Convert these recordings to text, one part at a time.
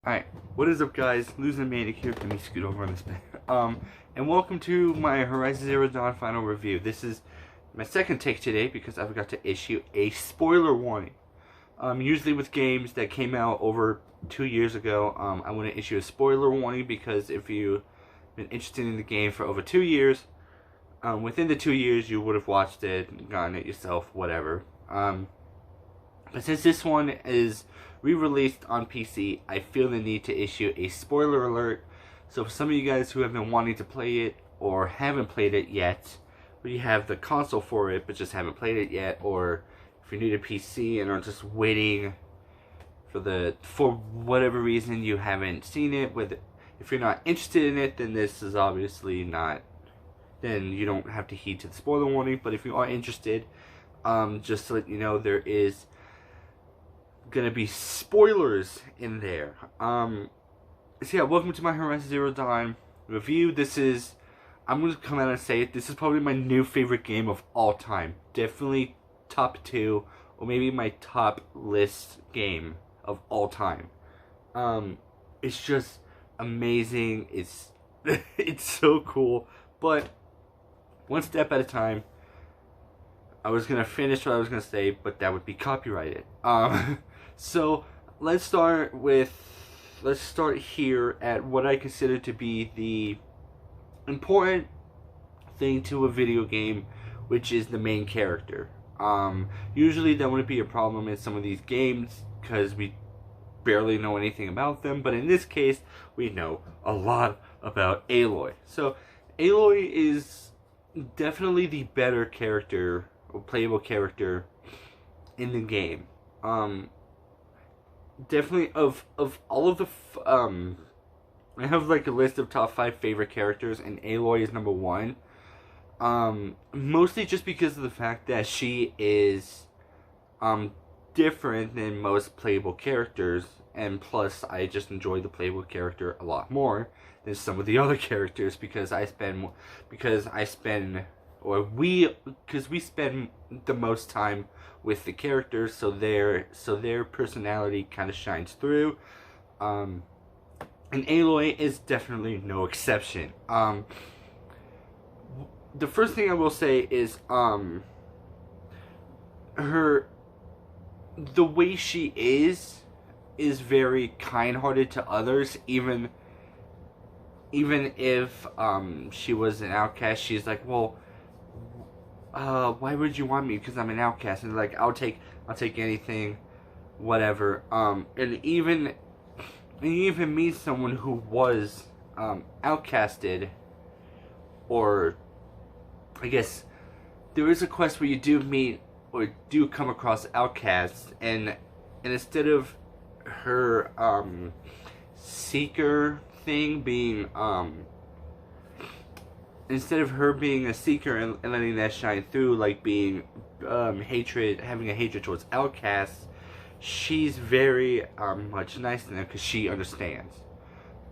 Alright, what is up guys? Losing Manic here. Let me scoot over on this bed. And welcome to my Horizon Zero Dawn final review. This is my second take today because I forgot to issue a spoiler warning. Usually with games that came out over 2 years ago, I want to issue a spoiler warning because if you've been interested in the game for over 2 years, within the 2 years you would have watched it, gotten it yourself, whatever. But since this one is re-released on PC, I feel the need to issue a spoiler alert. So for some of you guys who have been wanting to play it or haven't played it yet, or you have the console for it but just haven't played it yet, or if you're new to PC and are just waiting for whatever reason you haven't seen it, if you're not interested in it, then this is obviously not, then you don't have to heed to the spoiler warning. But if you are interested, just to let you know, there is gonna be spoilers in there. So yeah, welcome to my Horizon Zero Dawn review. I'm gonna come out and say it, this is probably my new favorite game of all time. Definitely top 2, or maybe my top list game of all time. It's just amazing. It's it's so cool. But one step at a time. I was gonna finish what I was gonna say, but that would be copyrighted. So let's start here at what I consider to be the important thing to a video game, which is the main character. Usually that wouldn't be a problem in some of these games because we barely know anything about them, but in this case we know a lot about Aloy. So Aloy is definitely the better character or playable character in the game. Definitely of all of the I have like a list of top 5 favorite characters, and Aloy is number 1. Mostly just because of the fact that she is different than most playable characters, and plus I just enjoy the playable character a lot more than some of the other characters because we spend the most time with the characters, so their personality kind of shines through. And Aloy is definitely no exception. The first thing I will say is the way she is very kind-hearted to others, even if she was an outcast. She's like, well, why would you want me? Because I'm an outcast. And like, I'll take anything, whatever. And even meet someone who was outcasted, or I guess there is a quest where you do meet or do come across outcasts, and instead of her seeker thing being instead of her being a seeker and letting that shine through, like being having a hatred towards outcasts, she's very much nice to them because she understands.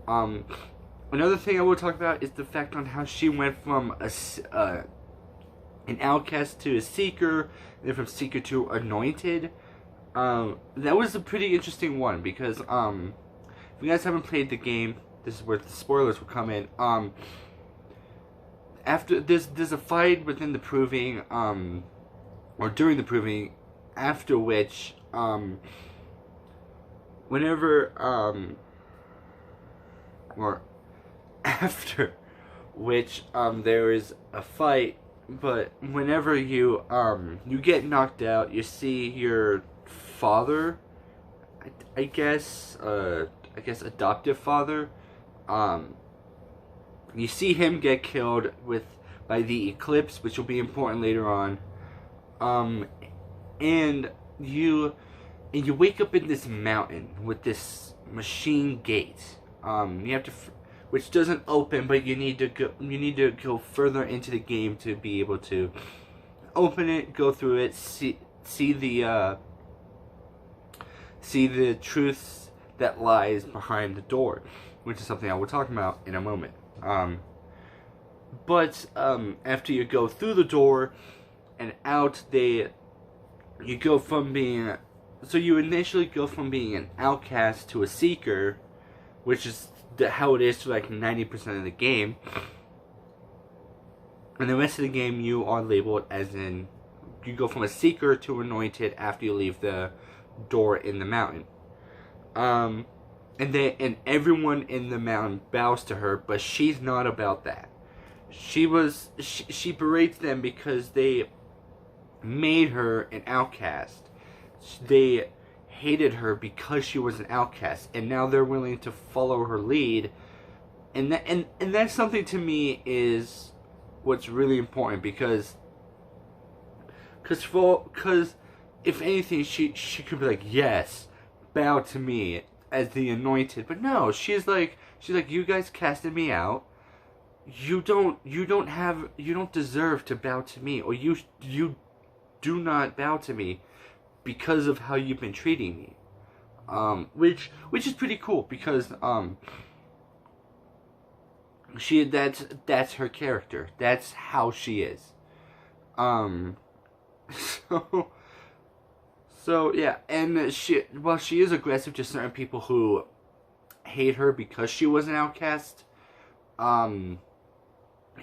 Another thing I will talk about is the fact on how she went from an outcast to a seeker, and then from seeker to anointed. That was a pretty interesting one because if you guys haven't played the game, this is where the spoilers will come in. After there's a fight within the proving, or during the proving, after which whenever or after which there is a fight, but whenever you get knocked out, you see your father, I guess adoptive father, you see him get killed by the eclipse, which will be important later on. And you wake up in this mountain with this machine gate. You have to, which doesn't open, but you need to go further into the game to be able to open it, go through it, see the truths that lies behind the door, which is something I will talk about in a moment. But after you go through the door and out, you go from being So you initially go from being an outcast to a seeker, which is how it is for like 90% of the game. And the rest of the game, you are labeled as in, you go from a seeker to anointed after you leave the door in the mountain. And everyone in the mountain bows to her, but she's not about that. She berates them because they made her an outcast. They hated her because she was an outcast, and now they're willing to follow her lead. And that's something to me is what's really important, because if anything, she could be like, yes, bow to me as the anointed, but no, she's like, you guys casted me out. You don't deserve to bow to me, or you do not bow to me because of how you've been treating me. Which is pretty cool, because that's her character. That's how she is. So yeah, and she is aggressive to certain people who hate her because she was an outcast.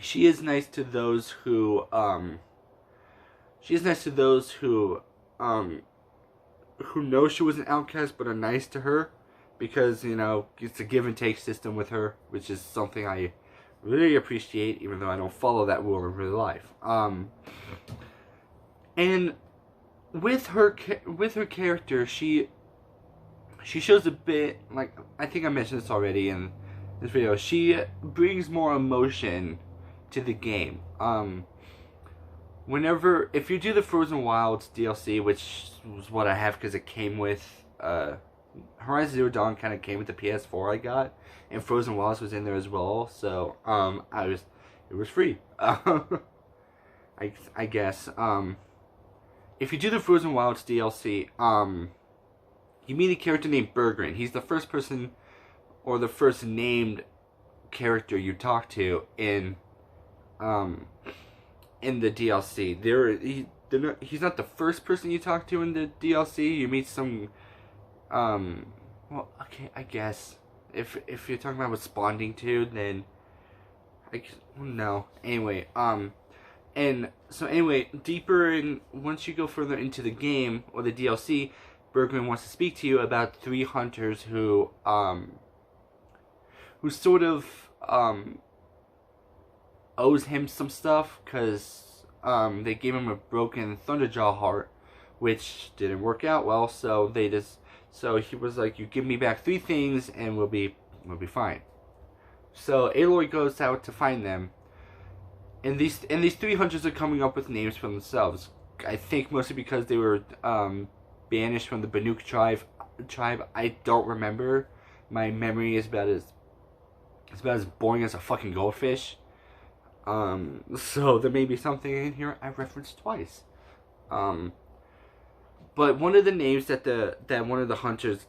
She is nice to those who know she was an outcast but are nice to her, because, you know, it's a give and take system with her, which is something I really appreciate, even though I don't follow that rule in real life. And with her character, she shows a bit, like, I think I mentioned this already in this video, she brings more emotion to the game. If you do the Frozen Wilds DLC, which was what I have because it came with, Horizon Zero Dawn kind of came with the PS4 I got, and Frozen Wilds was in there as well, so, it was free. I guess, if you do the Frozen Wilds DLC, you meet a character named Berggren. He's the first person, or the first named character you talk to in the DLC. He's not the first person you talk to in the DLC. You meet some, well, okay, I guess if you're talking about responding to, then no. Anyway, and so anyway, once you go further into the game or the DLC, Berggren wants to speak to you about 3 hunters who sort of owes him some stuff, because they gave him a broken Thunderjaw heart, which didn't work out well. So he was like, you give me back 3 things and we'll be fine. So Aloy goes out to find them, and these 3 hunters are coming up with names for themselves. I think mostly because they were banished from the Banuk tribe. I don't remember. My memory is about as boring as a fucking goldfish. So there may be something in here I referenced twice. But one of the names that one of the hunters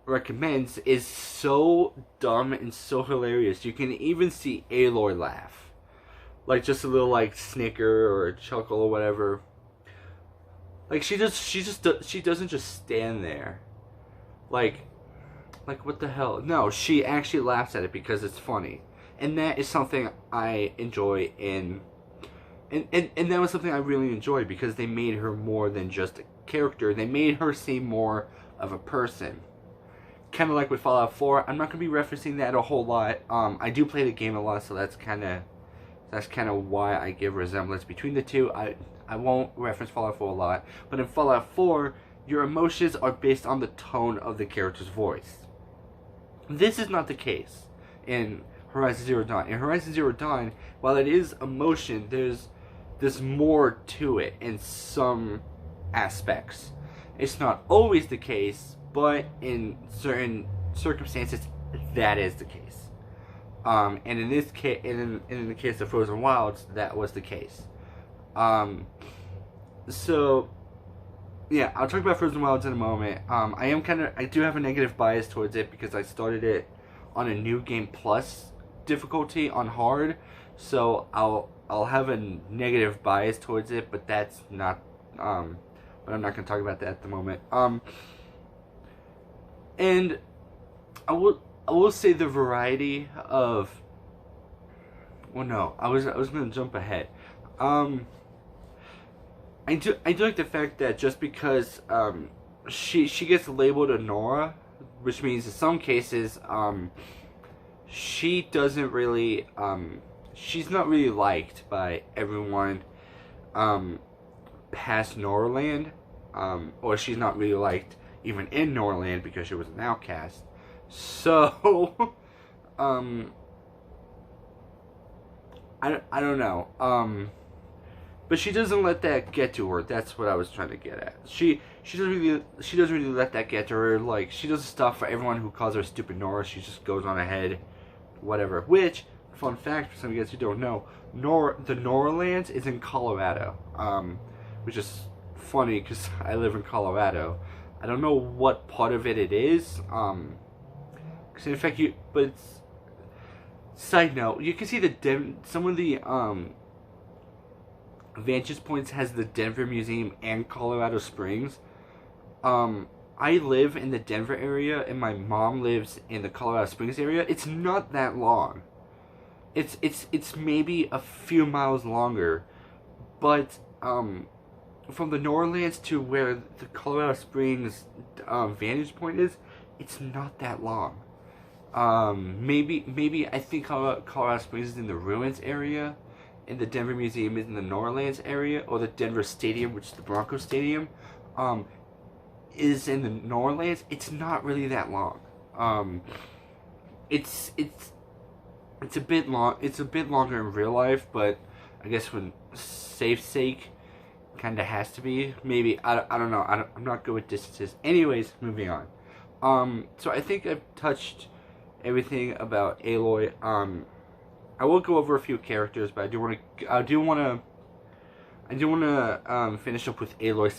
recommends is so dumb and so hilarious. You can even see Aloy laugh, like just a little like snicker or a chuckle or whatever. Like she doesn't just stand there, like what the hell? No, she actually laughs at it because it's funny. And that is something I enjoy and that was something I really enjoyed, because they made her more than just a character. They made her seem more of a person. Kind of like with Fallout 4. I'm not going to be referencing that a whole lot. I do play the game a lot, so that's kind of why I give resemblance between the two. I won't reference Fallout 4 a lot, but in Fallout 4, your emotions are based on the tone of the character's voice. This is not the case in Horizon Zero Dawn. In Horizon Zero Dawn, while it is emotion, there's more to it in some aspects. It's not always the case, but in certain circumstances, that is the case. And in this case, in the case of Frozen Wilds, that was the case. So yeah, I'll talk about Frozen Wilds in a moment. I do have a negative bias towards it because I started it on a New Game Plus difficulty on hard, so I'll have a negative bias towards it, but that's not but I'm not going to talk about that at the moment. And I will say the variety of. Well, no, I was gonna jump ahead. Um, I do like the fact that just because she gets labeled a Nora, which means in some cases she doesn't really she's not really liked by everyone past Norland, or she's not really liked even in Norland because she was an outcast. So I don't know. But she doesn't let that get to her. That's what I was trying to get at. She doesn't really let that get to her. Like, she does stuff for everyone who calls her stupid Nora. She just goes on ahead, whatever. Which, fun fact for some of you guys who don't know, the Norlands is in Colorado. Which is funny because I live in Colorado. I don't know what part of it is. Because in fact but it's, side note, you can see some of the vantage points has the Denver Museum and Colorado Springs. I live in the Denver area and my mom lives in the Colorado Springs area. It's not that long. It's maybe a few miles longer, but from the Norlands to where the Colorado Springs vantage point is, it's not that long. Maybe I think Colorado Springs is in the Ruins area, and the Denver Museum is in the Norlands area, or the Denver Stadium, which is the Broncos Stadium, is in the Norlands. It's not really that long. It's a bit long. It's a bit longer in real life, but I guess for safe sake, kind of has to be. Maybe I don't know. I'm not good with distances. Anyways, moving on. So I think I've touched everything about Aloy. I will go over a few characters, but I do want to finish up with Aloy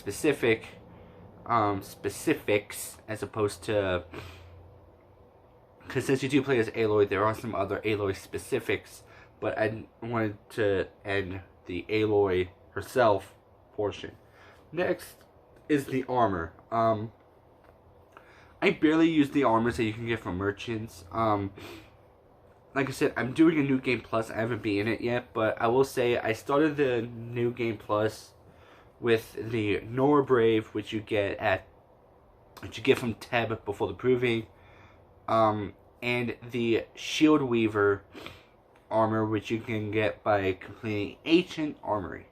specifics as opposed to, because since you do play as Aloy, there are some other Aloy specifics, but I wanted to end the Aloy herself portion. Next is the armor. I barely use the armors that you can get from merchants. Like I said, I'm doing a New Game Plus. I haven't beaten it yet, but I will say I started the New Game Plus with the Nora Brave, which you get from Teb before the Proving, and the Shield Weaver armor, which you can get by completing Ancient Armory.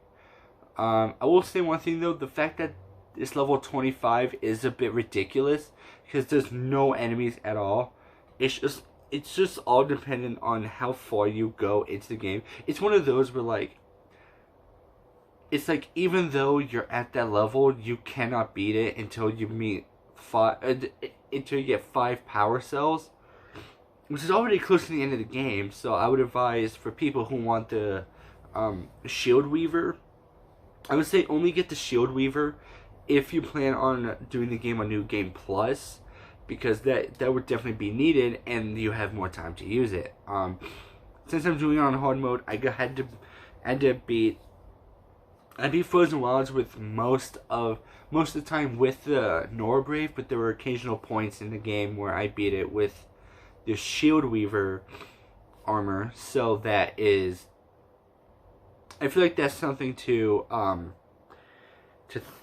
I will say one thing though, the fact that this level 25 is a bit ridiculous because there's no enemies at all. It's just all dependent on how far you go into the game. It's one of those where like, it's like even though you're at that level, you cannot beat it until you get 5 power cells, which is already close to the end of the game. So I would advise for people who want the Shield Weaver, I would say only get the Shield Weaver if you plan on doing the game on New Game Plus, because that would definitely be needed and you have more time to use it. Since I'm doing it on hard mode, I had to beat Frozen Wilds with most of the time with the Nora Brave, but there were occasional points in the game where I beat it with the Shield Weaver armor. So that is, I feel like that's something to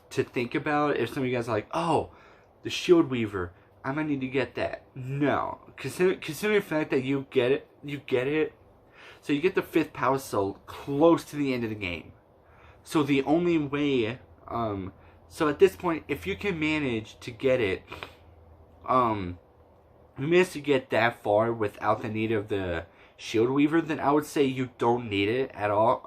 think about. If some of you guys are like, oh, the Shield Weaver, I might need to get that. No, considering the fact that you get it. So you get the 5th power cell close to the end of the game. So the only way, so at this point, if you can manage to get it, you manage to get that far without the need of the Shield Weaver, then I would say you don't need it at all,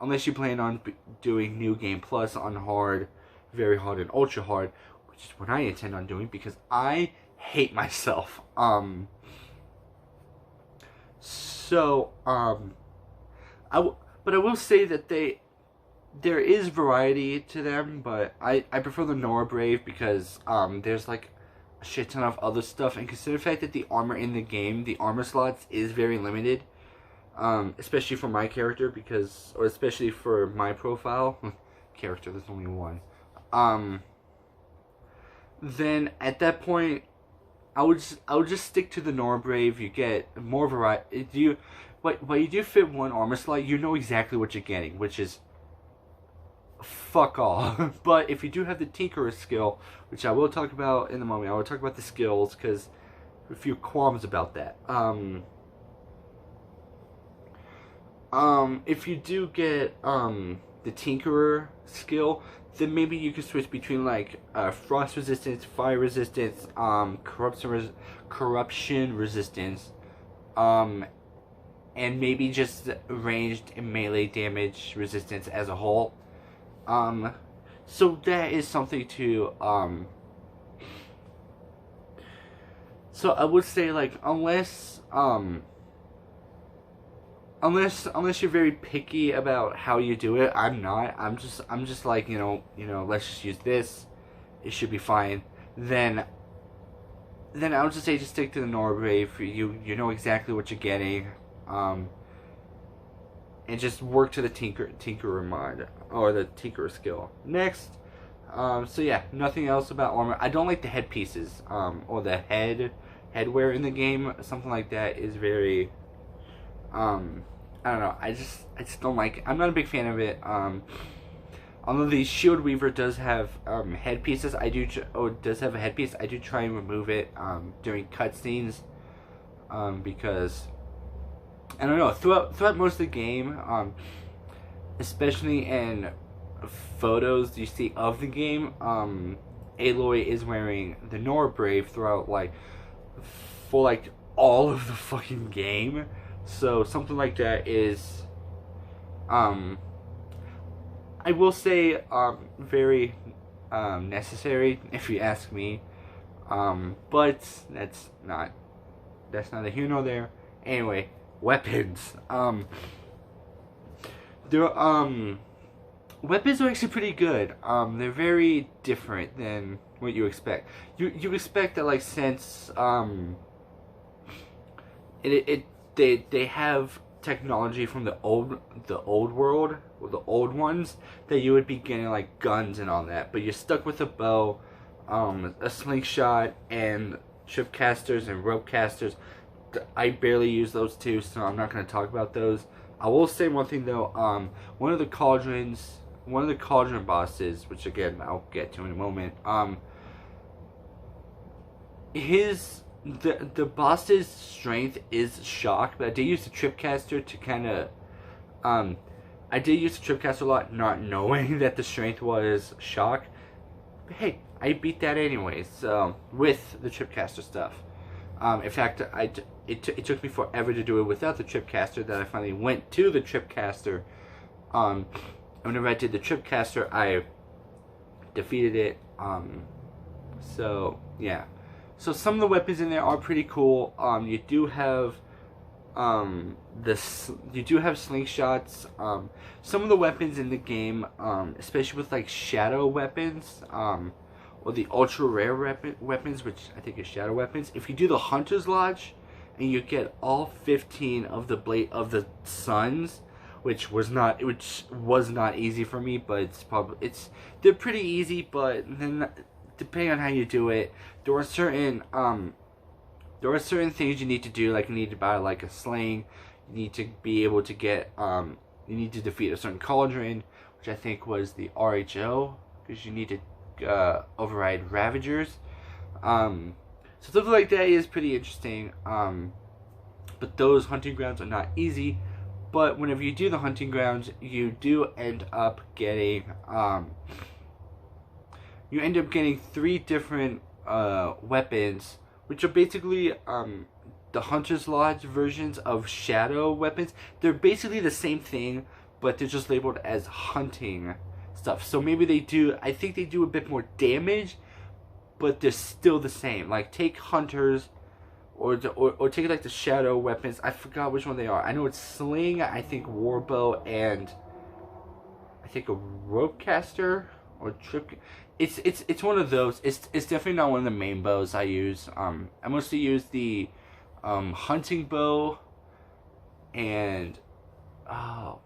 unless you plan on doing New Game Plus on hard, very hard, and ultra hard, which is what I intend on doing because I hate myself. But I will say that there is variety to them, but I prefer the Nora Brave because there's like a shit ton of other stuff, and consider the fact that the armor in the game, the armor slots is very limited, especially for my character, or especially for my profile character, there's only one. Then at that point I would just stick to the Norbrave. You get more variety. But you do fit one armor slot, you know exactly what you're getting, which is fuck all. But if you do have the Tinkerer skill, which I will talk about in a moment, I will talk about the skills because a few qualms about that. If you do get the Tinkerer skill, then maybe you can switch between like frost resistance, fire resistance, corruption resistance, and maybe just ranged and melee damage resistance as a whole. So that is something to so I would say, like, unless you're very picky about how you do it, I'm not. I'm just like, you know, let's just use this. It should be fine. Then I would just say just stick to the Norbrave. You know exactly what you're getting. And just work to the Tinkerer mod or the Tinkerer skill. Next, so yeah, nothing else about armor. I don't like the headpieces, or the headwear in the game. Something like that is very, I don't know. I just don't like it. I'm not a big fan of it. Although the Shield Weaver does have headpieces, does have a headpiece. I do try and remove it during cutscenes, because I don't know. Throughout most of the game, especially in photos you see of the game, Aloy is wearing the Norbrave throughout for all of the fucking game. So something like that is, I will say, very necessary if you ask me. But that's neither here nor there. Anyway, weapons. Weapons are actually pretty good. They're very different than what you expect. You expect that, like, since they have technology from the old world, or the old ones, that you would be getting like guns and all that, but you're stuck with a bow, a slingshot, and tripcasters and ropecasters. I barely use those two, so I'm not going to talk about those. I will say one thing though. One of the cauldron bosses, which again I'll get to in a moment. The boss's strength is shock, but I did use the tripcaster to kind of, I did use the tripcaster a lot, not knowing that the strength was shock. But hey, I beat that anyways, with the tripcaster stuff. In fact, it took me forever to do it without the tripcaster. That I finally went to the tripcaster. Whenever I did the tripcaster, I defeated it. So yeah. So some of the weapons in there are pretty cool. You do have slingshots. Some of the weapons in the game, especially with like shadow weapons, or the ultra rare weapons, which I think is shadow weapons. If you do the Hunter's Lodge, and you get all 15 of the Blade of the Suns, which was not easy for me, but they're pretty easy. But then, depending on how you do it, there are certain things you need to do. Like you need to buy like a sling. You need to be able to get you need to defeat a certain cauldron, which I think was the RHO, because you need to override Ravagers. So something like that is pretty interesting. But those hunting grounds are not easy. But whenever you do the hunting grounds, you do end up getting three different weapons, which are basically the Hunter's Lodge versions of shadow weapons. They're basically the same thing, but they're just labeled as hunting stuff. So maybe I think they do a bit more damage, but they're still the same. Like take hunters, or take like the shadow weapons. I forgot which one they are. I know it's sling, I think warbow, and I think a ropecaster or trip. It's one of those. It's definitely not one of the main bows I use. I mostly use the hunting bow, and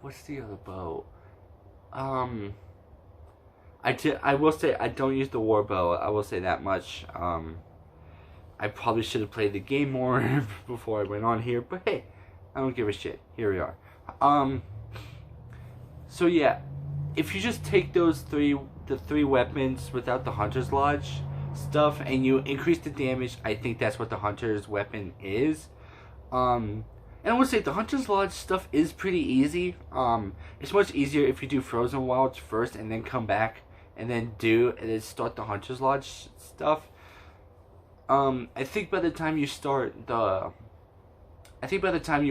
what's the other bow? I will say I don't use the war bow. I will say that much. I probably should have played the game more before I went on here, but hey, I don't give a shit. Here we are. So yeah, if you just take the three weapons without the Hunter's Lodge stuff and you increase the damage, I think that's what the Hunter's weapon is. And I would say the Hunter's Lodge stuff is pretty easy. It's much easier if you do Frozen Wilds first and then come back and then start the Hunter's Lodge stuff. I think by the time you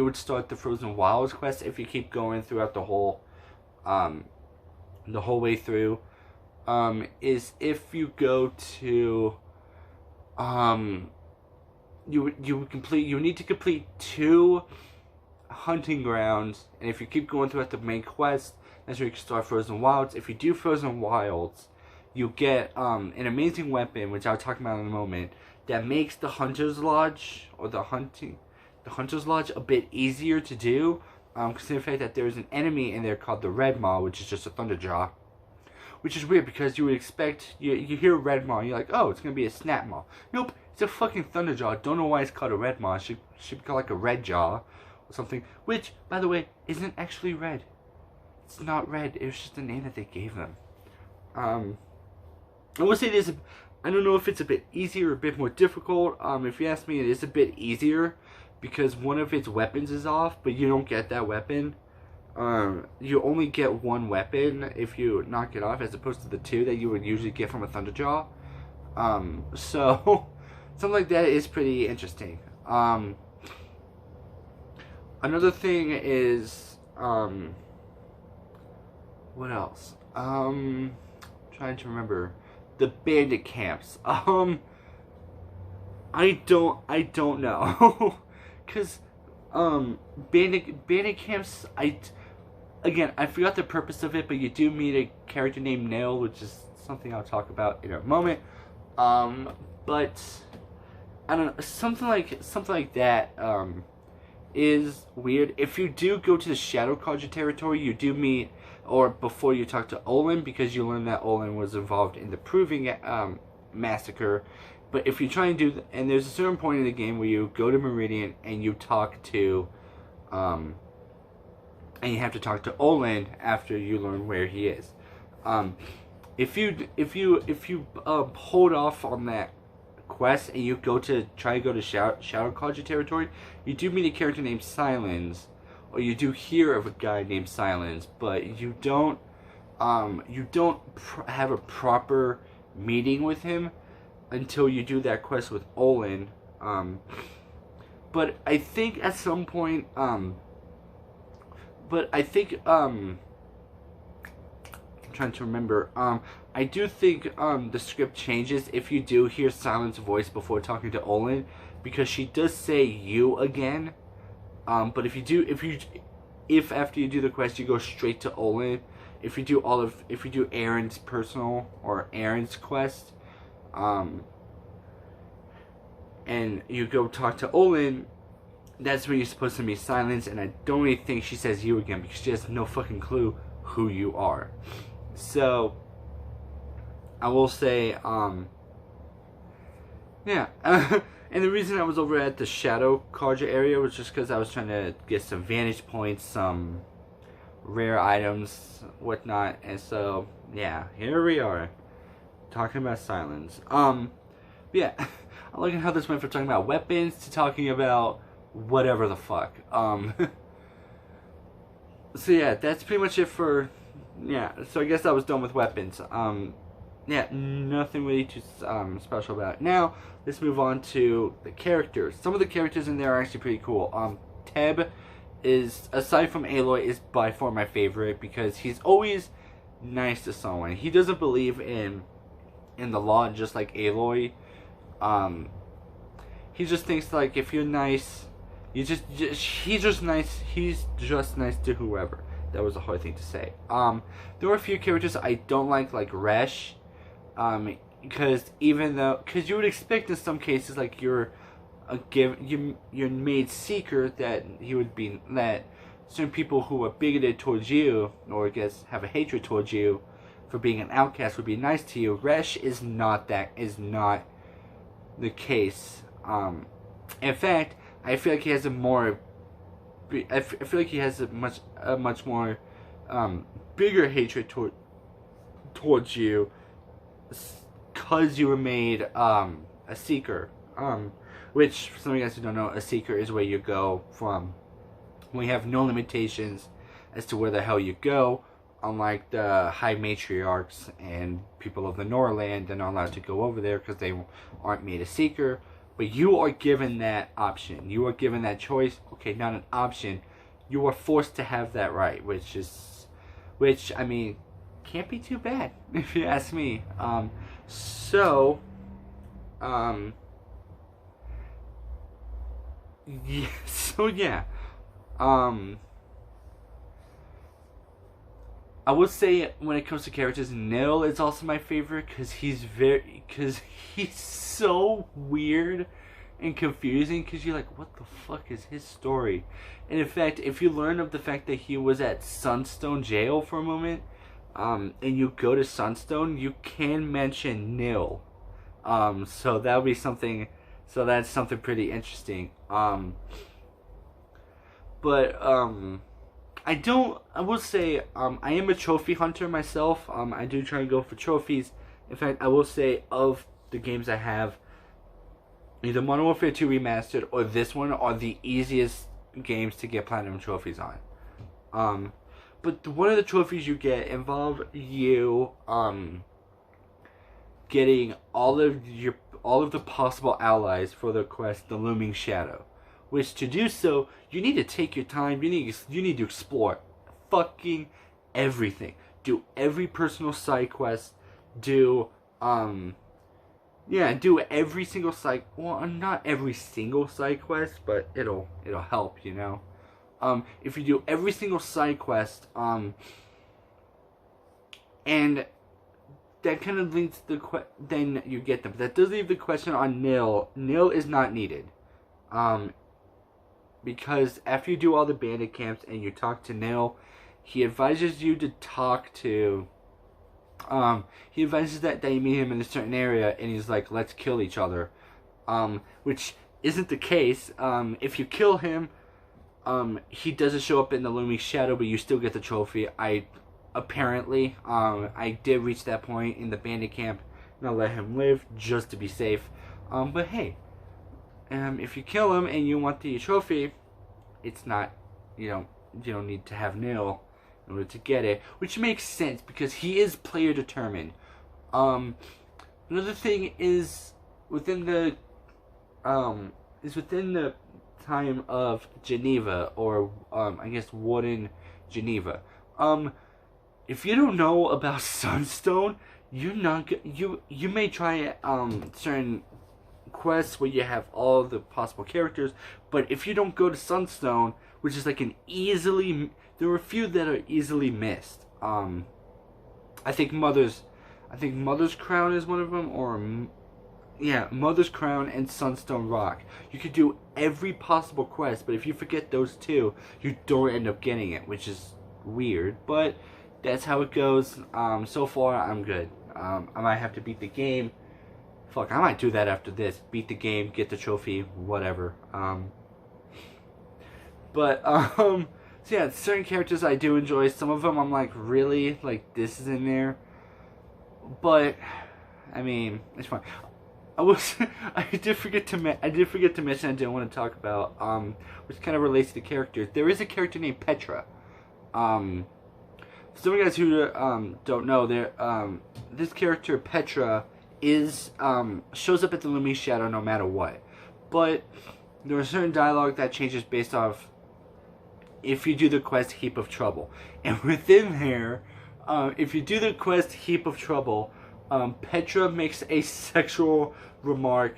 would start the Frozen Wilds quest, if you keep going throughout the whole way through, is if you go to, you need to complete 2 hunting grounds, and if you keep going throughout the main quest, that's where you can start Frozen Wilds. If you do Frozen Wilds, you get an amazing weapon, which I'll talk about in a moment, that makes the Hunter's Lodge or the Hunter's Lodge a bit easier to do. Considering the fact that there's an enemy in there called the Red Maw, which is just a Thunderjaw. Which is weird because you would expect, you hear Red Maw, you're like, oh, it's going to be a Snap Maw. Nope, it's a fucking Thunderjaw. Don't know why it's called a Red Maw. It should be called like a Red Jaw or something. Which, by the way, isn't actually red. It's not red. It was just the name that they gave them. I will say this, I don't know if it's a bit easier or a bit more difficult. If you ask me, it is a bit easier because one of its weapons is off, but you don't get that weapon. You only get 1 weapon if you knock it off, as opposed to the 2 that you would usually get from a Thunderjaw. So something like that is pretty interesting. Another thing is, what else? Trying to remember. The bandit camps. I don't know. Cause bandit camps, I forgot the purpose of it, but you do meet a character named Nail, which is something I'll talk about in a moment. But I don't know, something like that is weird. If you do go to the Shadow Cauldron territory, you do meet, or before you talk to Olin, because you learn that Olin was involved in the Proving massacre. But if you try and do, and there's a certain point in the game where you go to Meridian and you talk to, and you have to talk to Olin after you learn where he is. If you hold off on that quest and you go to Shadow Cauldron territory, you do meet a character named Silence, or you do hear of a guy named Silence, but you don't have a proper meeting with him until you do that quest with Olin. But I think at some point, I'm trying to remember, I do think the script changes if you do hear Silence's voice before talking to Olin, because she does say you again. But if after you do the quest you go straight to Olin, if you do Erend's personal or Erend's quest, and you go talk to Olin, that's when you're supposed to meet Silence, and I don't really think she says you again because she has no fucking clue who you are. So I will say, yeah. And the reason I was over at the Shadow Cauldron area was just because I was trying to get some vantage points, some rare items, whatnot. And so, yeah, here we are, talking about Silence. Yeah, I like how this went from talking about weapons to talking about whatever the fuck. So yeah, that's pretty much it for, yeah, so I guess I was done with weapons. Yeah, nothing really too special about it. Now, let's move on to the characters. Some of the characters in there are actually pretty cool. Teb is, aside from Aloy, is by far my favorite because he's always nice to someone. He doesn't believe in the law, just like Aloy. He just thinks like if you're nice, he's just nice to whoever. That was a hard thing to say. There were a few characters I don't like Resh. Because you would expect in some cases, like you're made seeker, that certain people who are bigoted towards you, or I guess have a hatred towards you for being an outcast, would be nice to you. Resh is not the case. In fact, I feel like he has a more. I feel like he has a much more bigger hatred towards you, because you were made a seeker. Which, for some of you guys who don't know, a seeker is where you go from when you have no limitations as to where the hell you go. Unlike the high matriarchs and people of the Norland, they're not allowed to go over there because they aren't made a seeker. But you are given that option. You are given that choice. Okay, not an option. You are forced to have that right, which I mean, can't be too bad if you ask me. Yeah. I would say when it comes to characters, Nil is also my favorite because he's so weird and confusing, because you're like, what the fuck is his story? And in fact, if you learn of the fact that he was at Sunstone Jail for a moment, and you go to Sunstone, you can mention Nil. So that would be something. So that's something pretty interesting. I will say, I am a trophy hunter myself. I do try and go for trophies. In fact, I will say, of the games I have, either Modern Warfare 2 Remastered or this one are the easiest games to get platinum trophies on. But one of the trophies you get involve you, getting all of the possible allies for the quest, the Looming Shadow. Which, to do so, you need to take your time. You need to explore fucking everything. Do every personal side quest. Do every single side. Well, not every single side quest, but it'll help, you know. If you do every single side quest, and that kind of leads to then you get them. But that does leave the question on Nil. Nil is not needed. Because after you do all the bandit camps and you talk to Nil, he advises you to talk to. He advises that you meet him in a certain area, and he's like, "Let's kill each other," which isn't the case. If you kill him, he doesn't show up in the Looming Shadow, but you still get the trophy. I did reach that point in the bandit camp, and I let him live just to be safe. But hey. If you kill him and you want the trophy, it's not, you don't need to have Nil in order to get it, which makes sense because he is player determined. Another thing is within the time of Geneva, or I guess Warden Geneva. If you don't know about Sunstone, you may try certain quests where you have all the possible characters, but if you don't go to Sunstone, which is like there are a few that are easily missed. I think Mother's Crown is one of them, or Mother's Crown and Sunstone Rock. You could do every possible quest, but if you forget those two, you don't end up getting it, which is weird, but that's how it goes. So far I'm good. I might have to beat the game. Fuck, I might do that after this. Beat the game, get the trophy, whatever. So yeah, certain characters I do enjoy. Some of them I'm like, really? Like, this is in there? But, I mean, it's fine. I did forget to mention, I didn't want to talk about, which kind of relates to the characters. There is a character named Petra. For some of you guys who don't know, this character, Petra, shows up at the Looming Shadow no matter what. But there is certain dialogue that changes based off if you do the quest Heap of Trouble. And within there, if you do the quest Heap of Trouble, Petra makes a sexual remark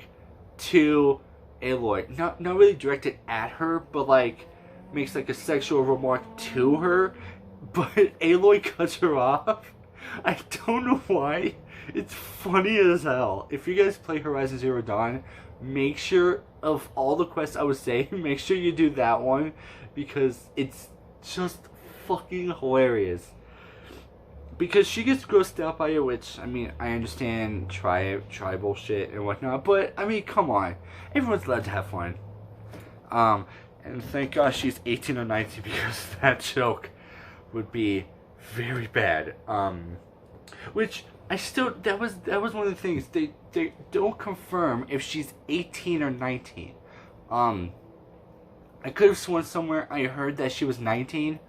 to Aloy. Not really directed at her, but like makes like a sexual remark to her. But Aloy cuts her off. I don't know why. It's funny as hell. If you guys play Horizon Zero Dawn, make sure, of all the quests I was saying, make sure you do that one, because it's just fucking hilarious. because she gets grossed out by it, which, I mean, I understand tribal shit and whatnot, but, I mean, come on. Everyone's allowed to have fun. And thank God she's 18 or 19, because that joke would be very bad. Which, that was one of the things, they don't confirm if she's 18 or 19. I could have sworn somewhere I heard that she was 19,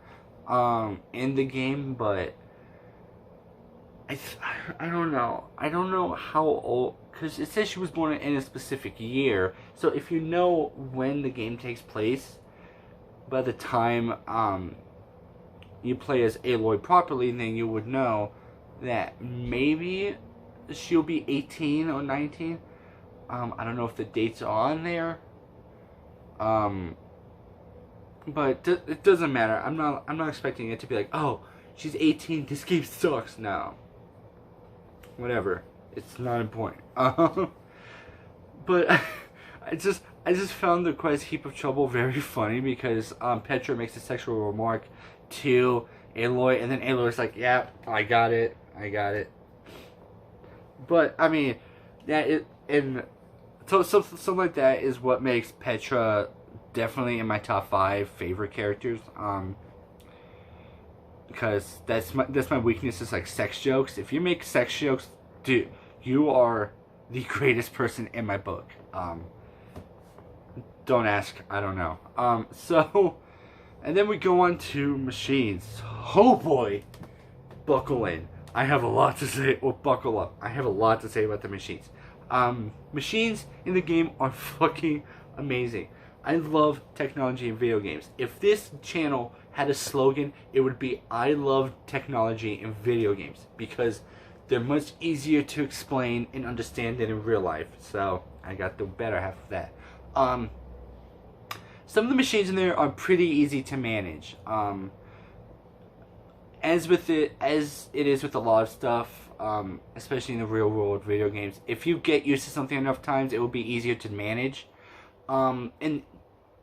in the game, but I don't know. I don't know how old, because it says she was born in a specific year. So if you know when the game takes place, by the time you play as Aloy properly, then you would know that maybe she'll be 18 or 19. I don't know if the dates are on there. But it doesn't matter. I'm not expecting it to be like, oh, she's 18. This game sucks. No. Whatever. It's not important. But I just found the Quest Heap of Trouble very funny, because Petra makes a sexual remark to Aloy, and then Aloy's like, yeah, I got it. But I mean, so something like that is what makes Petra definitely in my top 5 favorite characters. Because that's my weakness, is like sex jokes. If you make sex jokes, dude, you are the greatest person in my book. Don't ask, I don't know. So, and then we go on to machines. Oh boy, buckle in. I have a lot to say. Well, buckle up. I have a lot to say about the machines. Machines in the game are fucking amazing. I love technology in video games. If this channel had a slogan, it would be, I love technology in video games, because they're much easier to explain and understand than in real life. So I got the better half of that. Some of the machines in there are pretty easy to manage. As it is with a lot of stuff, especially in the real world video games, if you get used to something enough times, it will be easier to manage. And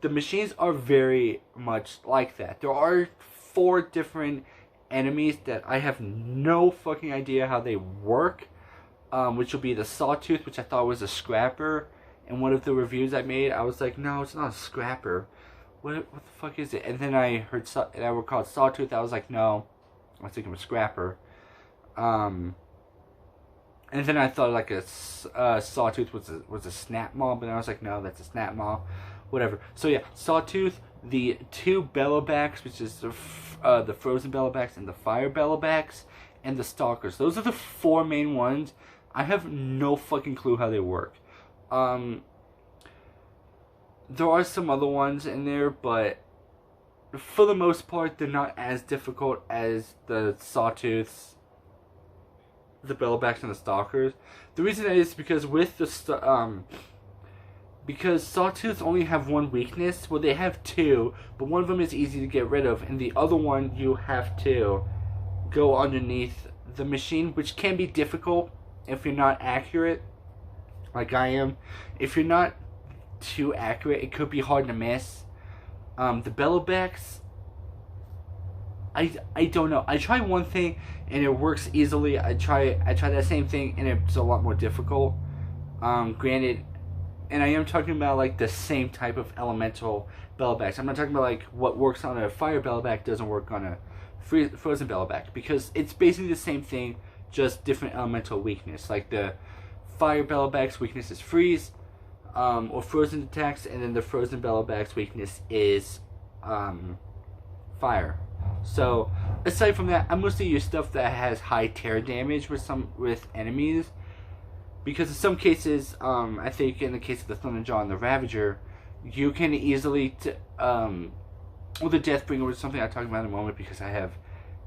the machines are very much like that. There are 4 different enemies that I have no fucking idea how they work, which will be the Sawtooth, which I thought was a scrapper. In one of the reviews I made, I was like, no, it's not a scrapper. What the fuck is it? And then I heard they were called Sawtooth. I was like, no, I was thinking of a scrapper. And then I thought like a Sawtooth was a snap maw, but I was like, no, that's a snap maw. Whatever. So yeah, Sawtooth, the 2 Bellowbacks, which is the frozen Bellowbacks and the fire Bellowbacks, and the Stalkers. Those are the 4 main ones. I have no fucking clue how they work. There are some other ones in there, but for the most part, they're not as difficult as the Sawtooths, the Bellowbacks, and the Stalkers. The reason that is because with the because Sawtooths only have 1 weakness. Well, they have 2, but one of them is easy to get rid of, and the other one you have to go underneath the machine, which can be difficult if you're not accurate, like I am. If you're not too accurate, it could be hard to miss. The Bellowbacks, I don't know. I tried one thing and it works easily. I try that same thing and it's a lot more difficult. Granted, and I am talking about like the same type of elemental Bellowbacks. I'm not talking about like what works on a fire Bellowback doesn't work on a frozen Bellowback, because it's basically the same thing, just different elemental weakness. Like the fire Bellowback's weakness is freeze, or frozen attacks, and then the frozen Bellowback's weakness is fire. So aside from that, I mostly use stuff that has high tear damage with enemies, because in some cases, I think in the case of the Thunderjaw and the Ravager, you can easily well, the Deathbringer was something I'll talk about in a moment, because I have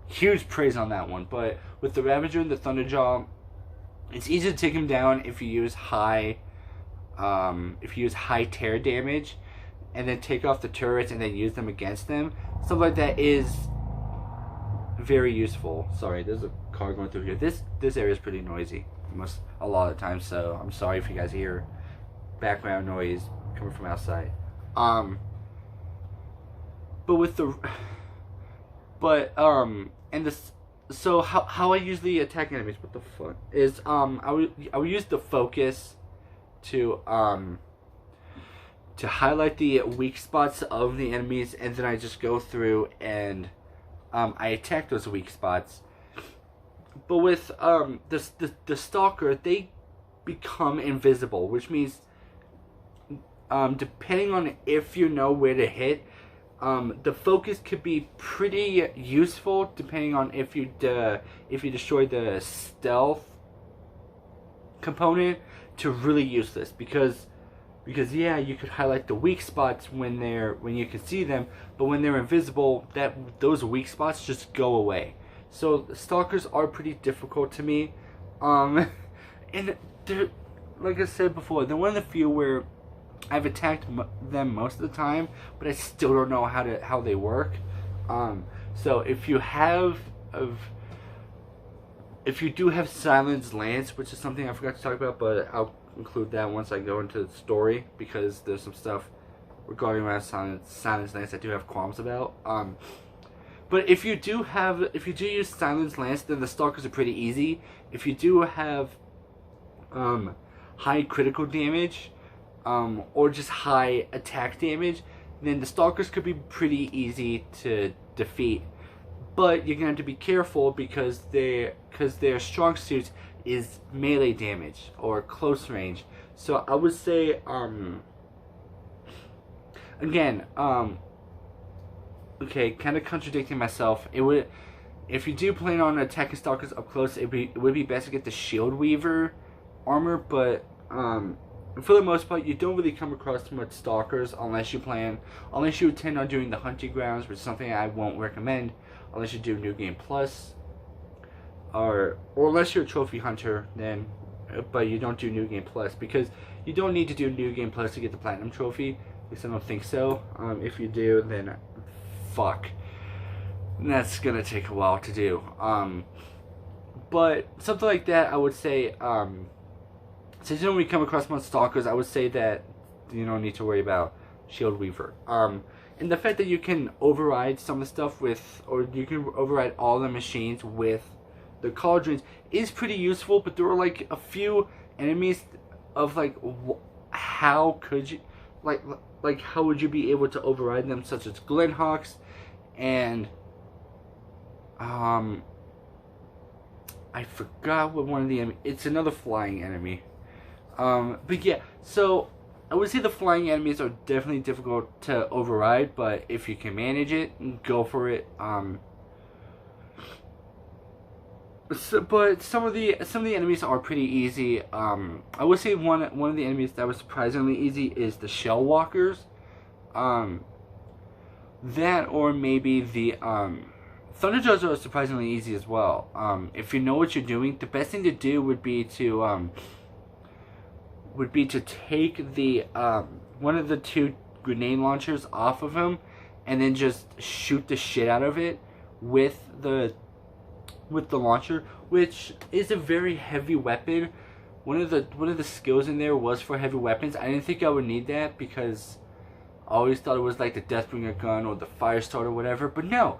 huge praise on that one. But with the Ravager and the Thunderjaw, it's easy to take him down if you use high tear damage, and then take off the turrets and then use them against them. Stuff like that is very useful. Sorry, there's a car going through here. This area is pretty noisy a lot of the time, so I'm sorry if you guys hear background noise coming from outside. But with the and So how I usually attack enemies, what the fuck, is I would use the focus to highlight the weak spots of the enemies, and then I just go through and I attack those weak spots. But with the stalker, they become invisible, which means depending on if you know where to hit, the focus could be pretty useful depending on if you destroy the stealth component to really use this, because yeah, you could highlight the weak spots when you can see them, but when they're invisible, those weak spots just go away. So stalkers are pretty difficult to me, and they're, like I said before, they're one of the few where I've attacked them most of the time, but I still don't know how they work. So if you do have Silence Lance, which is something I forgot to talk about, but I'll include that once I go into the story, because there's some stuff regarding my Silence Lance I do have qualms about. But if you do use Silence Lance, then the stalkers are pretty easy. If you do have high critical damage, or just high attack damage, then the stalkers could be pretty easy to defeat. But you're going to have to be careful because their strong suit is melee damage or close range. So I would say, again, okay, kind of contradicting myself. If you do plan on attacking stalkers up close, it would be best to get the Shield Weaver armor, but for the most part, you don't really come across much stalkers unless you intend on doing the hunting grounds, which is something I won't recommend unless you do New Game Plus, or unless you're a trophy hunter, then, but you don't do New Game Plus, because you don't need to do New Game Plus to get the Platinum Trophy. At least I don't think so. If you do, then fuck, that's gonna take a while to do. But something like that, I would say, since you don't really come across much stalkers, I would say that you don't need to worry about Shield Weaver. And the fact that you can override some of the stuff or you can override all the machines with the cauldrons is pretty useful, but there are like a few enemies of like, how could you, like how would you be able to override them, such as Glenhawks, and I forgot what one of the enemies, it's another flying enemy. But yeah, so I would say the flying enemies are definitely difficult to override, but if you can manage it, go for it. But some of the enemies are pretty easy. I would say one of the enemies that was surprisingly easy is the Shell Walkers. That, or maybe the Thunderjaws are surprisingly easy as well. If you know what you're doing, the best thing to do would be to take the one of the two grenade launchers off of him, and then just shoot the shit out of it with the launcher, which is a very heavy weapon. One of the skills in there was for heavy weapons. I didn't think I would need that because I always thought it was like the Deathbringer gun or the Firestarter or whatever. But no,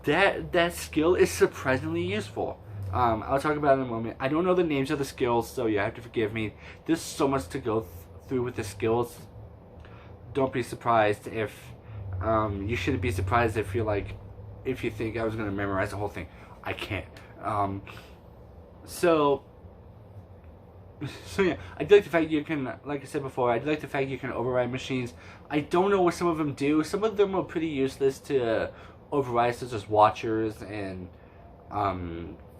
that skill is surprisingly useful. I'll talk about it in a moment. I don't know the names of the skills, so you have to forgive me. There's so much to go through with the skills. Don't be surprised if you shouldn't be surprised if you think I was gonna memorize the whole thing. I can't. So yeah, I do like the fact you can, like I said before, I do like the fact you can override machines. I don't know what some of them do. Some of them are pretty useless to override, such as Watchers and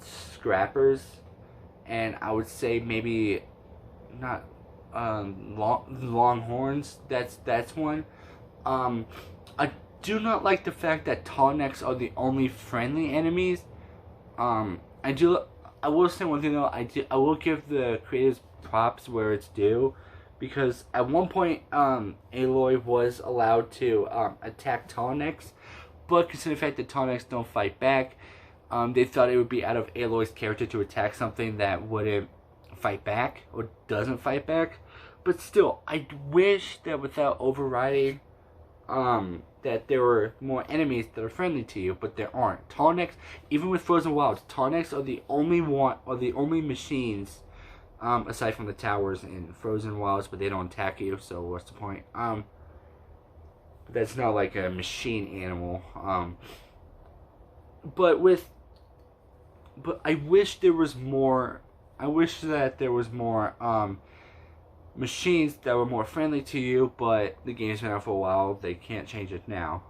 Scrappers, and I would say maybe not Longhorns. That's one. I do not like the fact that tall necks are the only friendly enemies. I will say one thing though. I will give the creators props where it's due, because at one point Aloy was allowed to attack tall necks, but considering the fact that tall necks don't fight back, they thought it would be out of Aloy's character to attack something that wouldn't fight back or doesn't fight back. But still, I wish that without overriding that there were more enemies that are friendly to you, but there aren't. Tallnecks, even with Frozen Wilds, Tallnecks are the only machines, aside from the towers in Frozen Wilds, but they don't attack you, so what's the point? That's not like a machine animal. But I wish there was more. I wish that there was more machines that were more friendly to you. But the game's been out for a while. They can't change it now.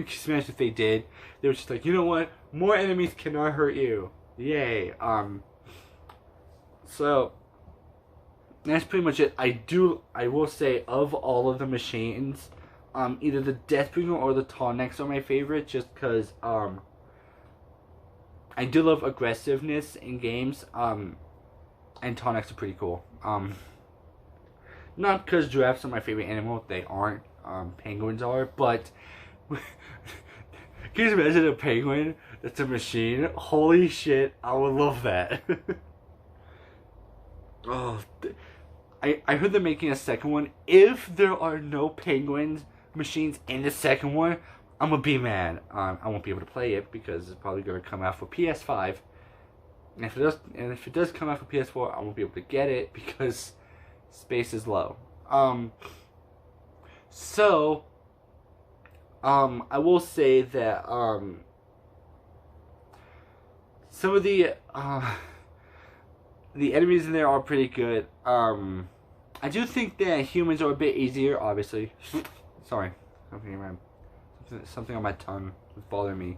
Just imagine if they did. They were just like, you know what? More enemies cannot hurt you. Yay. So that's pretty much it. I will say, of all of the machines, either the Deathbringer or the Tallnecks are my favorite, just because I do love aggressiveness in games, and Tallnecks are pretty cool. Not because giraffes are my favorite animal, they aren't. Penguins are, but can you imagine a penguin that's a machine? Holy shit, I would love that. Oh, I heard they're making a second one. If there are no penguins machines in the second one, I'm gonna be mad. I won't be able to play it because it's probably gonna come out for PS5. And if it does come out for PS4, I won't be able to get it because space is low. So I will say that some of the enemies in there are pretty good. I do think that humans are a bit easier, obviously. Sorry, something on my tongue was bothering me.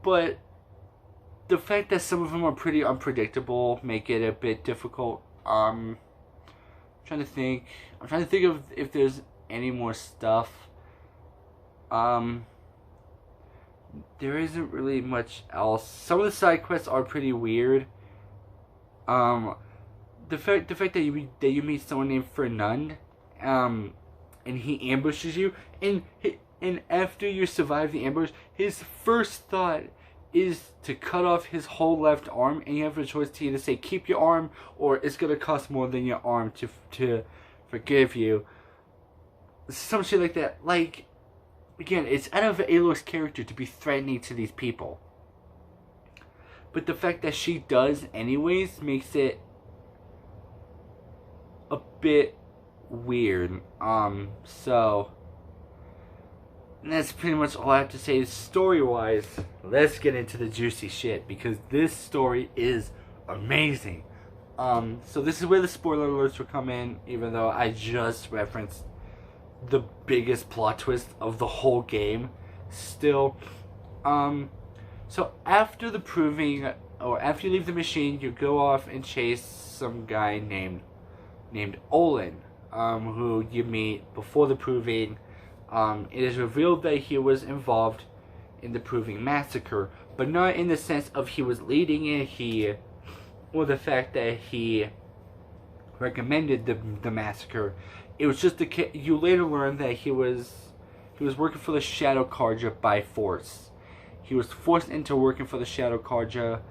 But the fact that some of them are pretty unpredictable make it a bit difficult. I'm trying to think of if there's any more stuff. There isn't really much else. Some of the side quests are pretty weird. The fact that you meet someone named Fernand, and he ambushes you, and after you survive the ambush, his first thought is to cut off his whole left arm, and you have a choice to either say keep your arm or it's gonna cost more than your arm to forgive you. Some shit like that. Like, again, it's out of Aloy's character to be threatening to these people, but the fact that she does anyways makes it a bit weird. So that's pretty much all I have to say story-wise. Let's get into the juicy shit, because this story is amazing. So this is where the spoiler alerts will come in, even though I just referenced the biggest plot twist of the whole game. Still, so after the proving, or after you leave the machine, you go off and chase some guy named Olin, who you meet before the proving. It is revealed that he was involved in the proving massacre, but not in the sense of he was leading it, or the fact that he recommended the massacre. It was just you later learn that he was working for the Shadow Carja by force. He was forced into working for the Shadow Carja.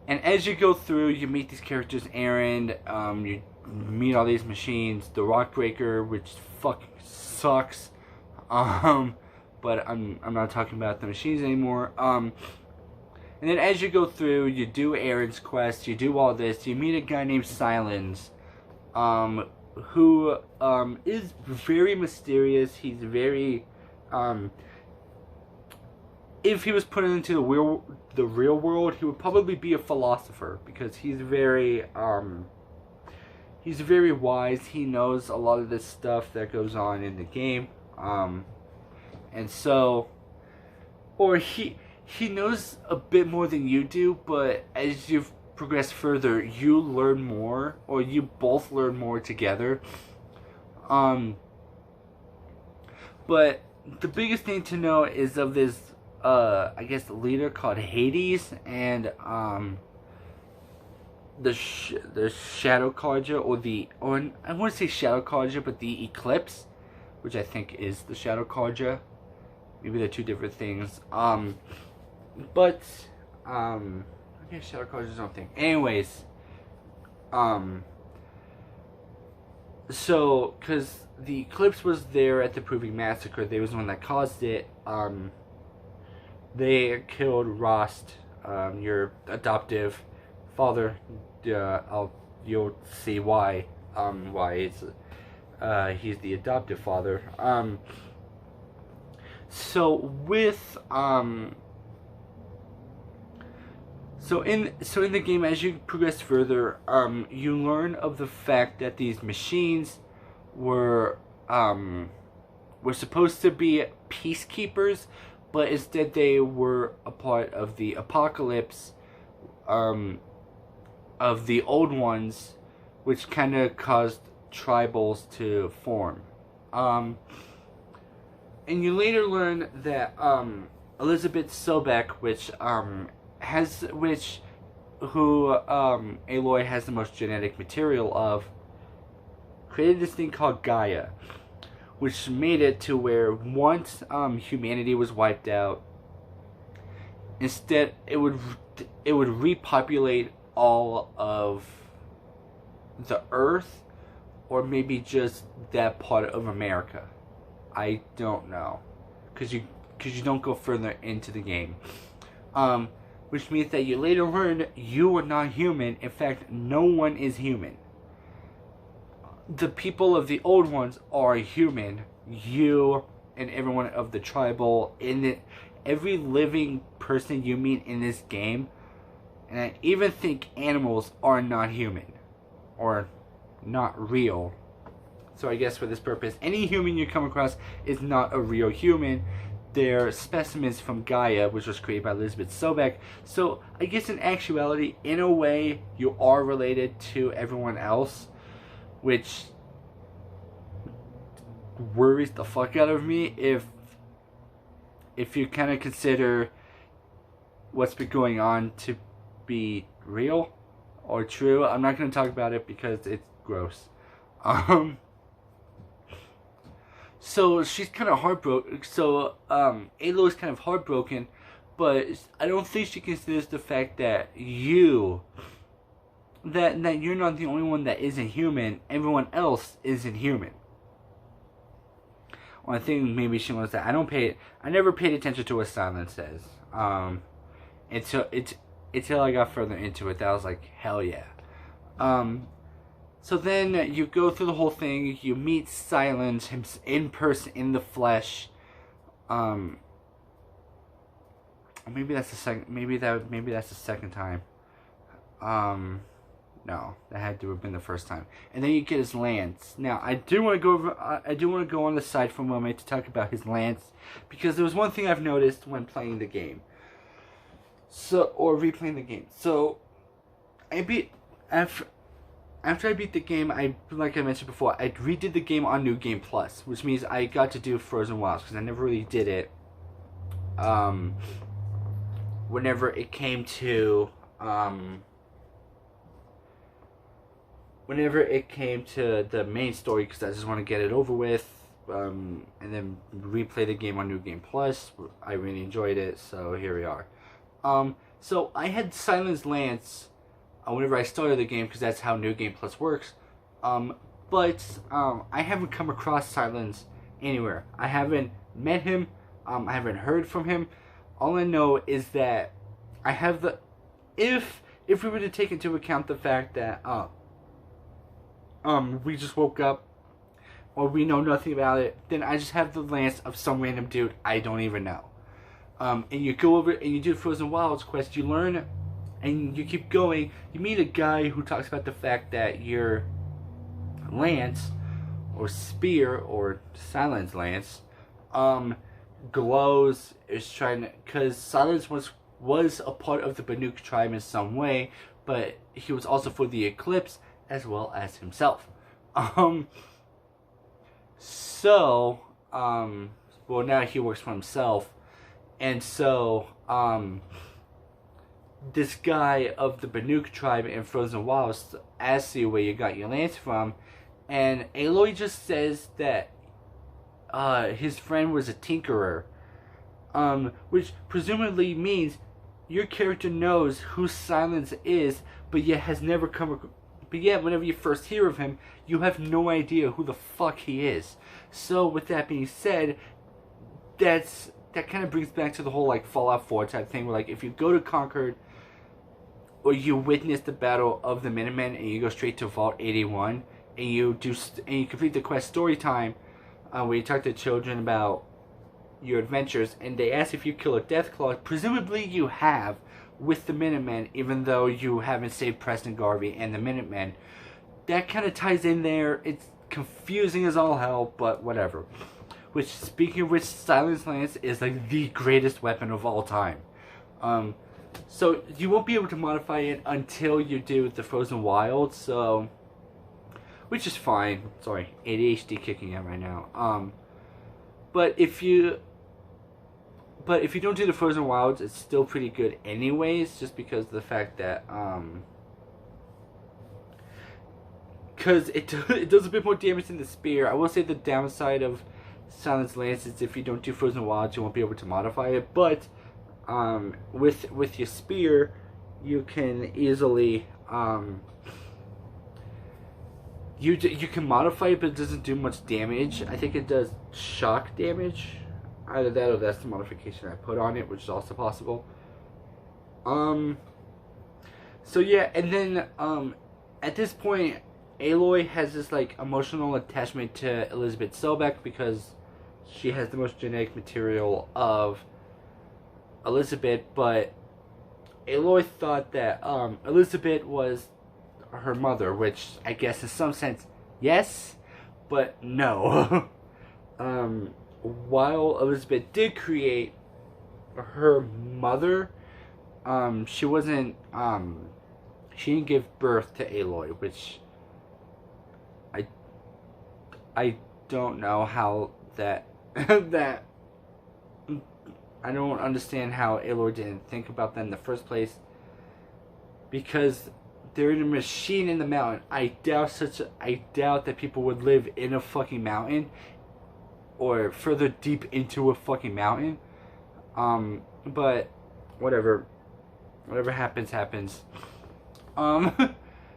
And as you go through, you meet these characters, Erend, you meet all these machines, the Rockbreaker, which fucking sucks. But I'm not talking about the machines anymore. And then as you go through, you do Erend's quest, you do all this, you meet a guy named Silence, who is very mysterious. He's very if he was put into the real world, he would probably be a philosopher, because he's very wise. He knows a lot of this stuff that goes on in the game, and so, or he knows a bit more than you do. But as you progress further, you learn more, or you both learn more together. But the biggest thing to know is of this, I guess, leader called Hades, and the Shadow Carja, or I want to say Shadow Carja, but the Eclipse, which I think is the Shadow Carja. Maybe they're two different things. But I guess Shadow Carja is something. Anyways, So, because the eclipse was there at the Proving Massacre, they was the one that caused it. They killed Rost, your adoptive father. You'll see why. Why it's he's the adoptive father. So with So in the game, as you progress further, you learn of the fact that these machines were supposed to be peacekeepers, but instead they were a part of the apocalypse of the old ones, which kind of caused tribals to form. And you later learn that Elizabeth Sobek, who Aloy has the most genetic material of, created this thing called Gaia, which made it to where once humanity was wiped out, instead it would repopulate all of the Earth, or maybe just that part of America. I don't know, because you don't go further into the game. Which means that you later learn you are not human. In fact, no one is human. The people of the old ones are human. You and everyone of the tribal, every living person you meet in this game, and I even think animals are not human. Or not real. So I guess for this purpose, any human you come across is not a real human. They're specimens from Gaia, which was created by Elizabeth Sobek. So I guess in actuality, in a way, you are related to everyone else, which worries the fuck out of me if you kind of consider what's been going on to be real or true. I'm not going to talk about it because it's gross. So she's kind of heartbroken. So Aloy is kind of heartbroken, but I don't think she considers the fact that you're not the only one that isn't human. Everyone else isn't human. Well, I think maybe she wants that. I never paid attention to what Silence says. Until I got further into it, that I was like, hell yeah. So then you go through the whole thing. You meet Silence in person, in the flesh. Maybe that's the second. Maybe that's the second time. No, that had to have been the first time. And then you get his lance. Now I do want to go over. I do want to go on the side for a moment to talk about his lance, because there was one thing I've noticed when playing the game. Or replaying the game. So after I beat the game, like I mentioned before, I redid the game on New Game Plus, which means I got to do Frozen Wilds, because I never really did it. Whenever it came to the main story, because I just want to get it over with, and then replay the game on New Game Plus. I really enjoyed it, so here we are. So I had Silence Lance whenever I started the game, because that's how New Game Plus works. But I haven't come across Silence anywhere. I haven't met him. I haven't heard from him. All I know is that I have the... If we were to take into account the fact that we just woke up, or we know nothing about it, then I just have the lance of some random dude I don't even know. And you go over and you do Frozen Wilds quest, you learn, and you keep going. You meet a guy who talks about the fact that your lance, or spear, or Silence Lance, glows, is trying to, because Silence was a part of the Banuk tribe in some way, but he was also for the Eclipse, as well as himself. Well, now he works for himself. And so, this guy of the Banuk tribe in Frozen Wilds asks you where you got your lance from, and Aloy just says that his friend was a tinkerer, which presumably means your character knows who Silence is, but yet has never come But yet, whenever you first hear of him, you have no idea who the fuck he is. So, with that being said, that kind of brings back to the whole, like, Fallout 4 type thing, where, like, if you go to Concord, or you witness the Battle of the Minutemen, and you go straight to Vault 81, and you complete the quest story time, where you talk to children about your adventures, and they ask if you kill a Deathclaw, presumably you have, with the Minutemen, even though you haven't saved Preston Garvey and the Minutemen. That kind of ties in there. It's confusing as all hell, but whatever. Which, speaking of which, Silence Lance is like the greatest weapon of all time. So you won't be able to modify it until you do the Frozen Wilds, so, which is fine. Sorry, ADHD kicking in right now. But if you don't do the Frozen Wilds, it's still pretty good anyways, just because of the fact that, because it does a bit more damage than the spear. I will say the downside of Silence Lance is if you don't do Frozen Wilds, you won't be able to modify it, but, with your spear, you can easily, you can modify it, but it doesn't do much damage. I think it does shock damage. Either that or that's the modification I put on it, which is also possible. So yeah, and then, at this point, Aloy has this, like, emotional attachment to Elizabeth Sobek because she has the most genetic material of Elizabeth, but Aloy thought that, Elizabeth was her mother, which I guess in some sense, yes, but no. While Elizabeth did create her mother, she wasn't, she didn't give birth to Aloy, which I don't know how that, that, I don't understand how Aloy didn't think about that in the first place, because they're in a machine in the mountain. I doubt that people would live in a fucking mountain, or further deep into a fucking mountain. But whatever happens.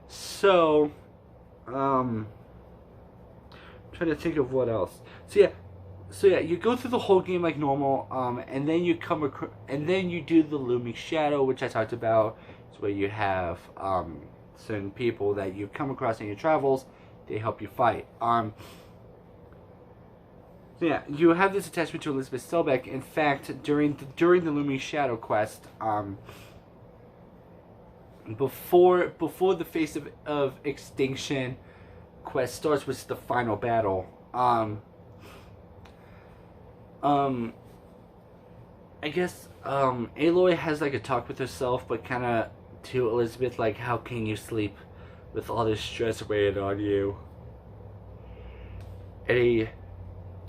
So, trying to think of what else. So yeah, you go through the whole game like normal, and then you do the Looming Shadow, which I talked about. It's where you have certain people that you come across in your travels. They help you fight. So yeah, you have this attachment to Elizabeth Sobek. In fact, during the Looming Shadow quest, before the Face of Extinction quest starts, which is the final battle, I guess, Aloy has, like, a talk with herself, but kind of to Elizabeth, like, how can you sleep with all this stress weighing on you?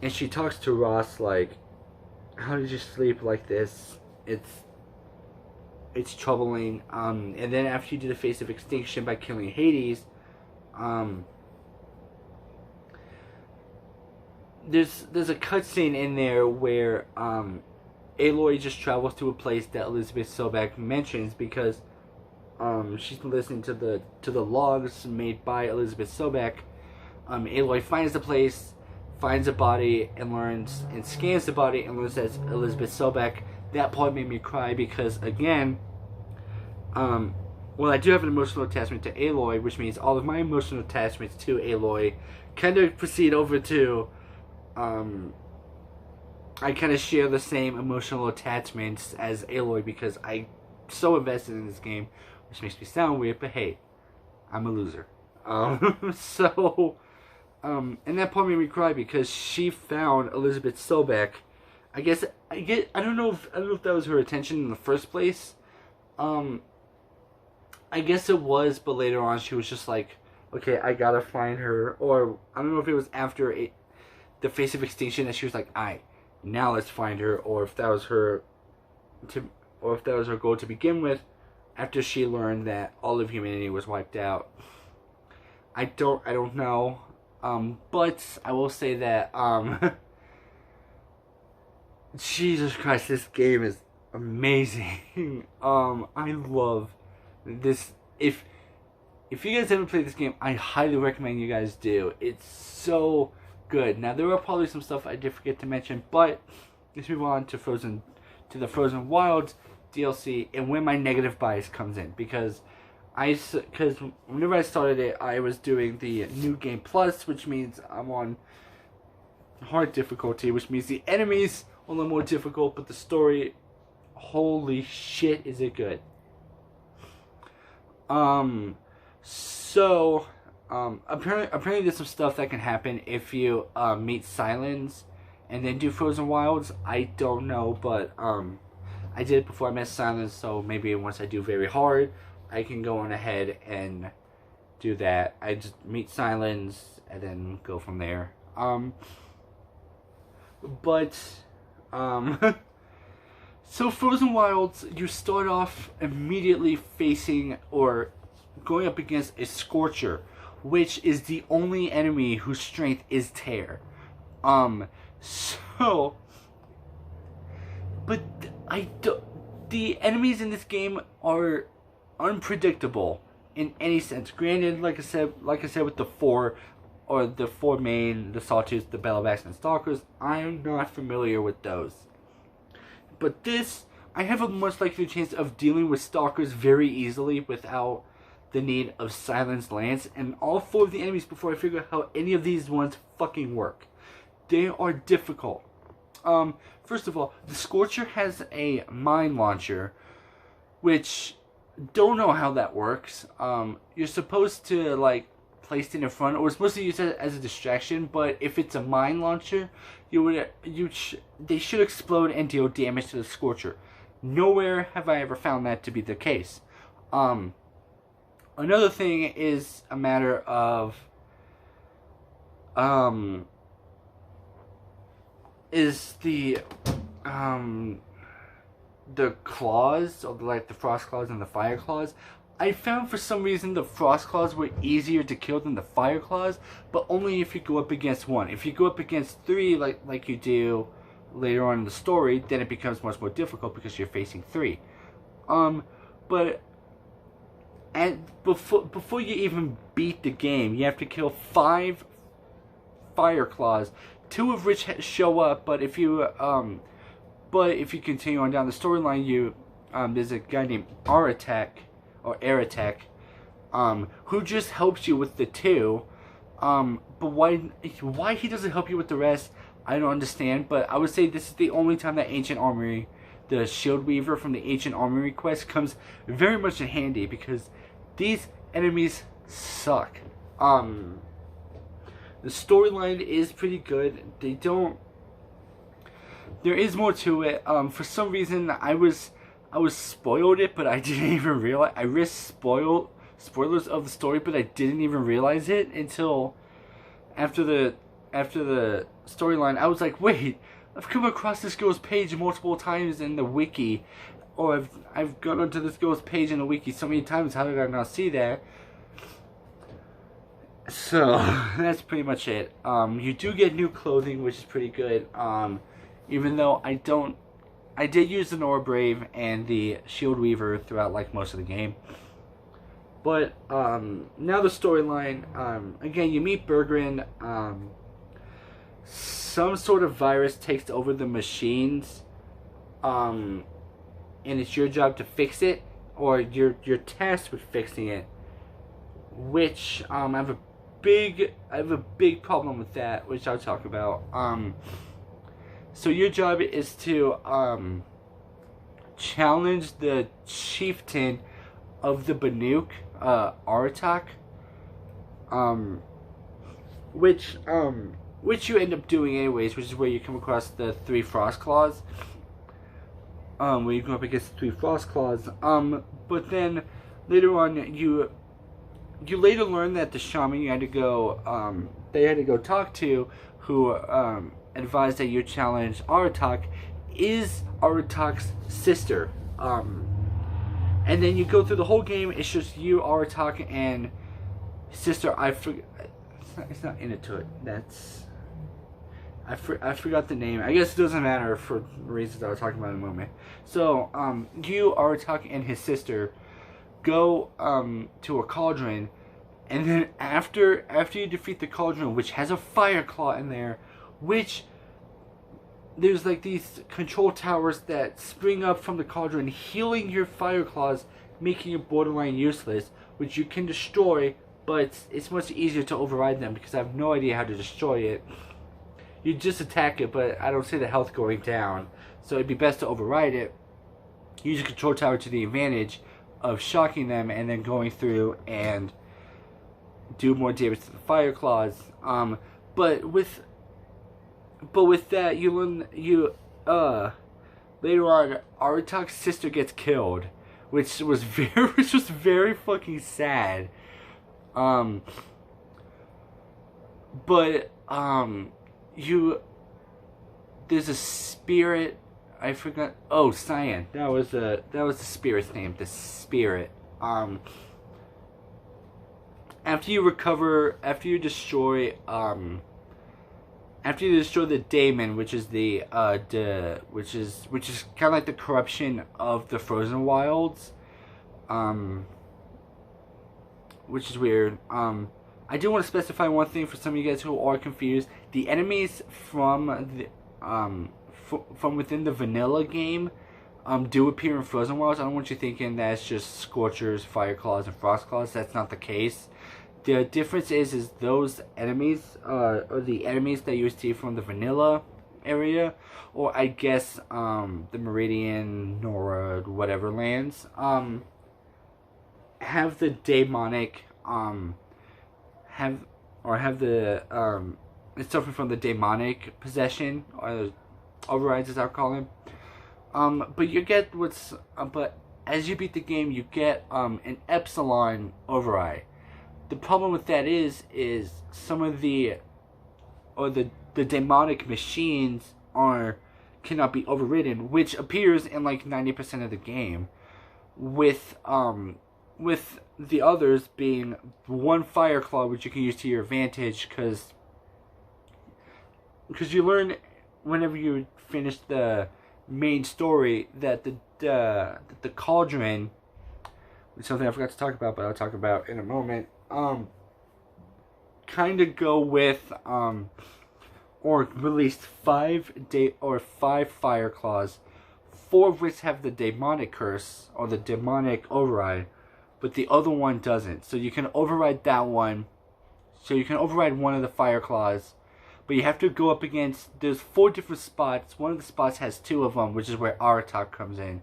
And she talks to Ross, like, how did you sleep like this? It's troubling. And then after you do the Face of Extinction by killing Hades, there's a cutscene in there where Aloy just travels to a place that Elizabeth Sobek mentions because she's been listening to the logs made by Elizabeth Sobek. Aloy finds the place, finds a body, and scans the body and learns that's Elizabeth Sobek. That part made me cry because, again, well, I do have an emotional attachment to Aloy, which means all of my emotional attachments to Aloy kind of proceed over to, I kind of share the same emotional attachments as Aloy because I'm so invested in this game, which makes me sound weird, but hey, I'm a loser. So, and that part made me cry because she found Elizabeth Sobek. I don't know if that was her intention in the first place. I guess it was, but later on she was just like, okay, I gotta find her. Or I don't know if it was after the Face of Extinction that she was like, now let's find her, or if that was her goal to begin with, after she learned that all of humanity was wiped out. I don't know. But I will say that Jesus Christ, this game is amazing. I love this. If if you guys haven't played this game, I highly recommend you guys do. It's so good. Now, there are probably some stuff I did forget to mention, but let's move on to the Frozen Wilds DLC and where my negative bias comes in, because whenever I started it, I was doing the New Game Plus, which means I'm on hard difficulty, which means the enemies are a little more difficult, but the story, holy shit, is it good. Apparently there's some stuff that can happen if you meet Silence and then do Frozen Wilds. I don't know, but I did it before I met Silence, so maybe once I do very hard, I can go on ahead and do that. I just meet Silence and then go from there. So Frozen Wilds, you start off immediately facing or going up against a Scorcher, which is the only enemy whose strength is Tear. The enemies in this game are unpredictable in any sense. Granted, like I said with the four main, the Sawtooths, the Bellowbacks, and Stalkers, I'm not familiar with those. But this, I have a much likely chance of dealing with Stalkers very easily without the need of Silence Lance and all four of the enemies before I figure out how any of these ones fucking work. They are difficult. First of all, the Scorcher has a mine launcher, which don't know how that works. You're supposed to like place it in front, or it's supposed to use it as a distraction. But if it's a mine launcher, they should explode and deal damage to the Scorcher. Nowhere have I ever found that to be the case. Another thing is a matter of is the claws, or like the frost claws and the fire claws. I found for some reason the frost claws were easier to kill than the fire claws, but only if you go up against one. If you go up against three, like you do later on in the story, then it becomes much more difficult because you're facing three. But before you even beat the game, you have to kill 5 fire claws, 2 of which show up. But if you continue on down the storyline, there's a guy named Aratek, who just helps you with the 2. But why he doesn't help you with the rest, I don't understand. But I would say this is the only time that Ancient Armory, the Shield Weaver from the Ancient Armory quest, comes very much in handy, because these enemies suck. The storyline is pretty good. There is more to it. For some reason, I was spoiled it, but I didn't even realize. I risked spoilers of the story, but I didn't even realize it until after the storyline. I was like, wait, I've come across this girl's page multiple times in the wiki, or I've gone onto this girl's page in the wiki so many times. How did I not see that? So that's pretty much it. You do get new clothing, which is pretty good. Even though I did use the Nora Brave and the Shield Weaver throughout like most of the game. But now the storyline. Again, you meet Bergren. Some sort of virus takes over the machines. And it's your job to fix it, or you're tasked with fixing it. Which I have a big problem with that, which I'll talk about. So your job is to challenge the chieftain of the Banuk, Aratak, which you end up doing anyways, which is where you come across the 3 Frost Claws. Where you go up against the 3 Frost Claws. But then later on, you later learn that the shaman you had to go, they had to go talk to, who advised that you challenge Aratak, is Aratak's sister. And then you go through the whole game. It's just you, Aratak, and sister. It's not Inatut. I forgot the name. I guess it doesn't matter for reasons I'll talk about in a moment. So you, Aratak, and his sister go to a cauldron, and then after you defeat the cauldron, which has a fire claw in there, which there's like these control towers that spring up from the cauldron, healing your fire claws, making it borderline useless, which you can destroy, but it's much easier to override them because I have no idea how to destroy it. You just attack it, but I don't see the health going down, so it'd be best to override it. Use a control tower to the advantage of shocking them and then going through and do more damage to the fire claws. But with that, you learn later on, Aratak's sister gets killed, which was very fucking sad. There's a spirit. I forgot. Oh, Cyan. That was the spirit's name. The spirit. After you destroy the daemon, which is which is kind of like the corruption of the Frozen Wilds, which is weird. I do want to specify one thing for some of you guys who are confused. The enemies from within the vanilla game do appear in Frozen Wilds. I don't want you thinking that's just Scorchers, Fire Claws, and Frost Claws. That's not the case. The difference is those enemies, or the enemies that you see from the vanilla area, or I guess the Meridian, Nora, whatever lands, have the demonic, it's suffering from the demonic possession, or overrides as I'll call them. But you get but as you beat the game, you get an Epsilon override. The problem with that is some of the demonic machines cannot be overridden, which appears in like 90% of the game, with the others being one Fire Claw, which you can use to your advantage, because you learn whenever you finish the main story that the cauldron, which is something I forgot to talk about, but I'll talk about in a moment, kind of go with or released 5 Fire Claws, 4 of which have the demonic curse or the demonic override, but the other one doesn't. So you can override that one. So you can override one of the Fire Claws, but you have to go up against, there's 4 different spots. One of the spots has 2 of them, which is where Aratak comes in.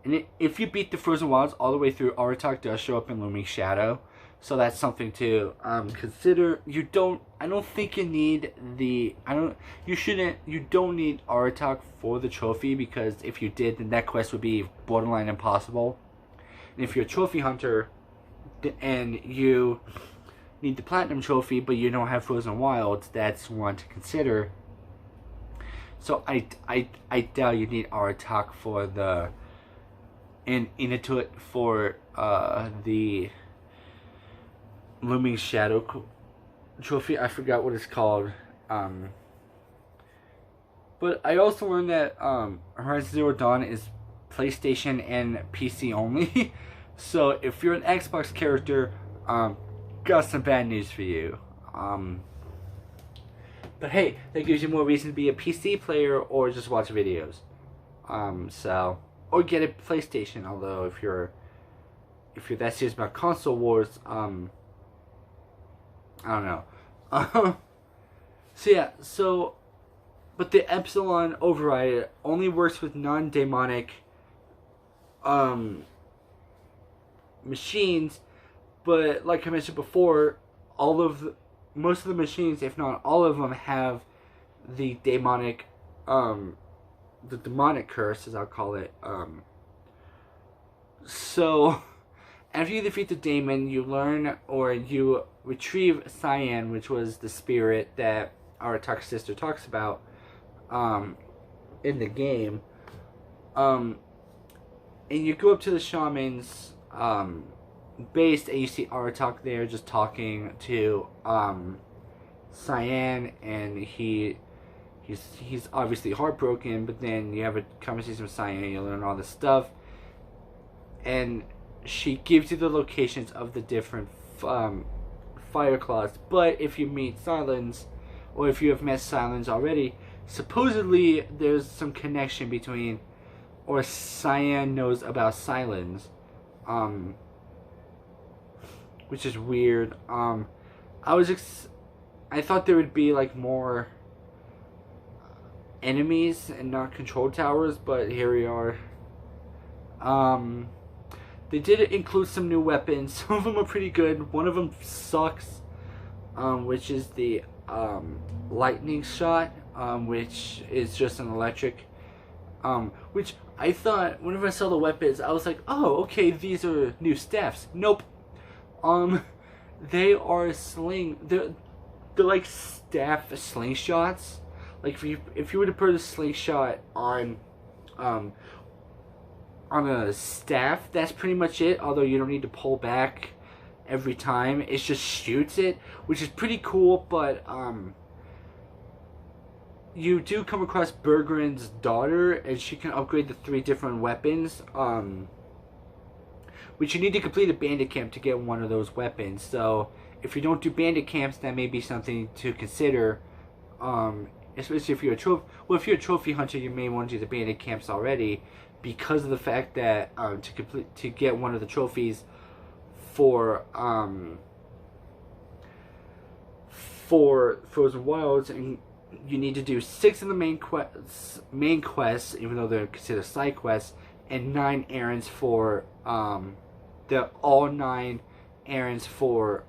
And if you beat the Frozen Wilds all the way through, Aratak does show up in Looming Shadow, so that's something to consider. You don't need Aratak for the trophy, because if you did, then that quest would be borderline impossible. And if you're a trophy hunter and you need the platinum trophy, but you don't have Frozen Wilds, that's one to consider. So I doubt you need Aratak for the for the Looming Shadow trophy. I forgot what it's called. But I also learned that Horizon Zero Dawn is PlayStation and PC only. So if you're an Xbox character, got some bad news for you. But hey, that gives you more reason to be a PC player or just watch videos. Or get a PlayStation. Although if you're that serious about console wars, I don't know. But the Epsilon override only works with non-demonic machines. But like I mentioned before, most of the machines, if not all of them, have the demonic curse, as I'll call it. So after you defeat the daemon, you learn, or you retrieve Cyan, which was the spirit that Aratak's sister talks about in the game. And you go up to the shaman's base, and you see Aratak there just talking to Cyan, and he he's obviously heartbroken, but then you have a conversation with Cyan and you learn all this stuff. And she gives you the locations of the different fire claws. But if you meet Silence, or if you have met Silence already, supposedly there's some connection between, or Cyan knows about Silence, which is weird. I thought there would be like more enemies and not control towers, but here we are. They did include some new weapons. Some of them are pretty good. One of them sucks, which is the lightning shot, which is just an electric. Which I thought, whenever I saw the weapons, I was like, oh, okay, these are new staffs. Nope. They are they're like staff slingshots. Like if you were to put a slingshot on a staff, that's pretty much it. Although you don't need to pull back every time. It just shoots it, which is pretty cool. But you do come across Bergren's daughter, and she can upgrade the 3 different weapons. Which you need to complete a bandit camp to get one of those weapons. So if you don't do bandit camps, that may be something to consider. Especially if you're a trophy. Well, if you're a trophy hunter, you may want to do the bandit camps already, because of the fact that to get one of the trophies for Frozen Wilds, and you need to do 6 of the main quests, even though they're considered side quests, and 9 errands for all 9 errands for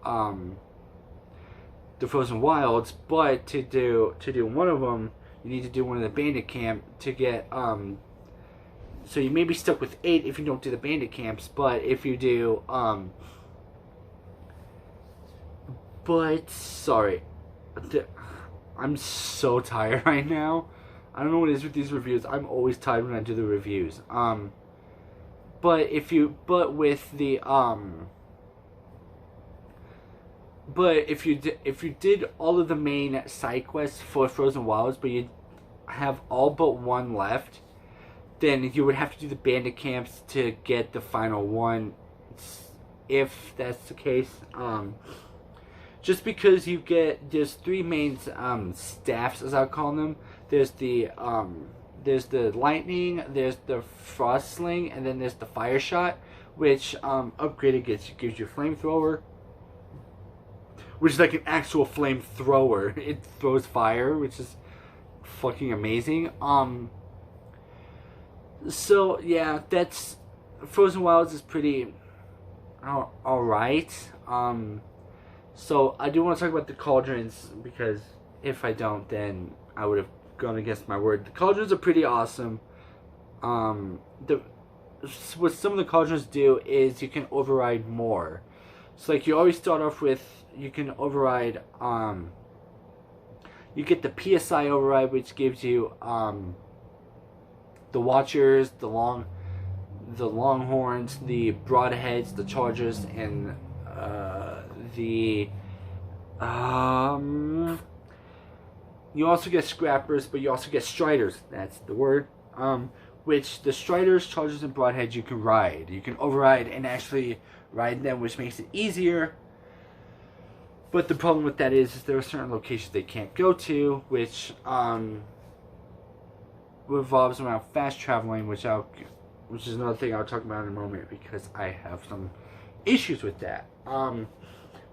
the Frozen Wilds. But to do one of them, you need to do one of the bandit camp to get so you may be stuck with 8 if you don't do the bandit camps. But if you do sorry, I'm so tired right now. I don't know what it is with these reviews. I'm always tired when I do the reviews. But if you did all of the main side quests for Frozen Wilds, but you have all but 1 left, then you would have to do the bandit camps to get the final one. If that's the case, just because there's 3 main staffs, as I call them. There's the lightning, there's the frost sling, and then there's the fire shot, which upgraded gives you a flamethrower, which is like an actual flamethrower. It throws fire, which is fucking amazing. So yeah, that's Frozen Wilds is pretty alright. So I do want to talk about the cauldrons, because if I don't, then I would have gone against my word. The cauldrons are pretty awesome. What some of the cauldrons do is you can override more. So like you always start off with, you can override, you get the PSI override, which gives you the Watchers, the Longhorns, the Broadheads, the Chargers, and you also get Scrappers, but you also get Striders. That's the word. Which the Striders, Chargers, and Broadheads you can ride. You can override and actually ride them, which makes it easier. But the problem with that is there are certain locations they can't go to, which revolves around fast traveling, which is another thing I'll talk about in a moment, because I have some issues with that.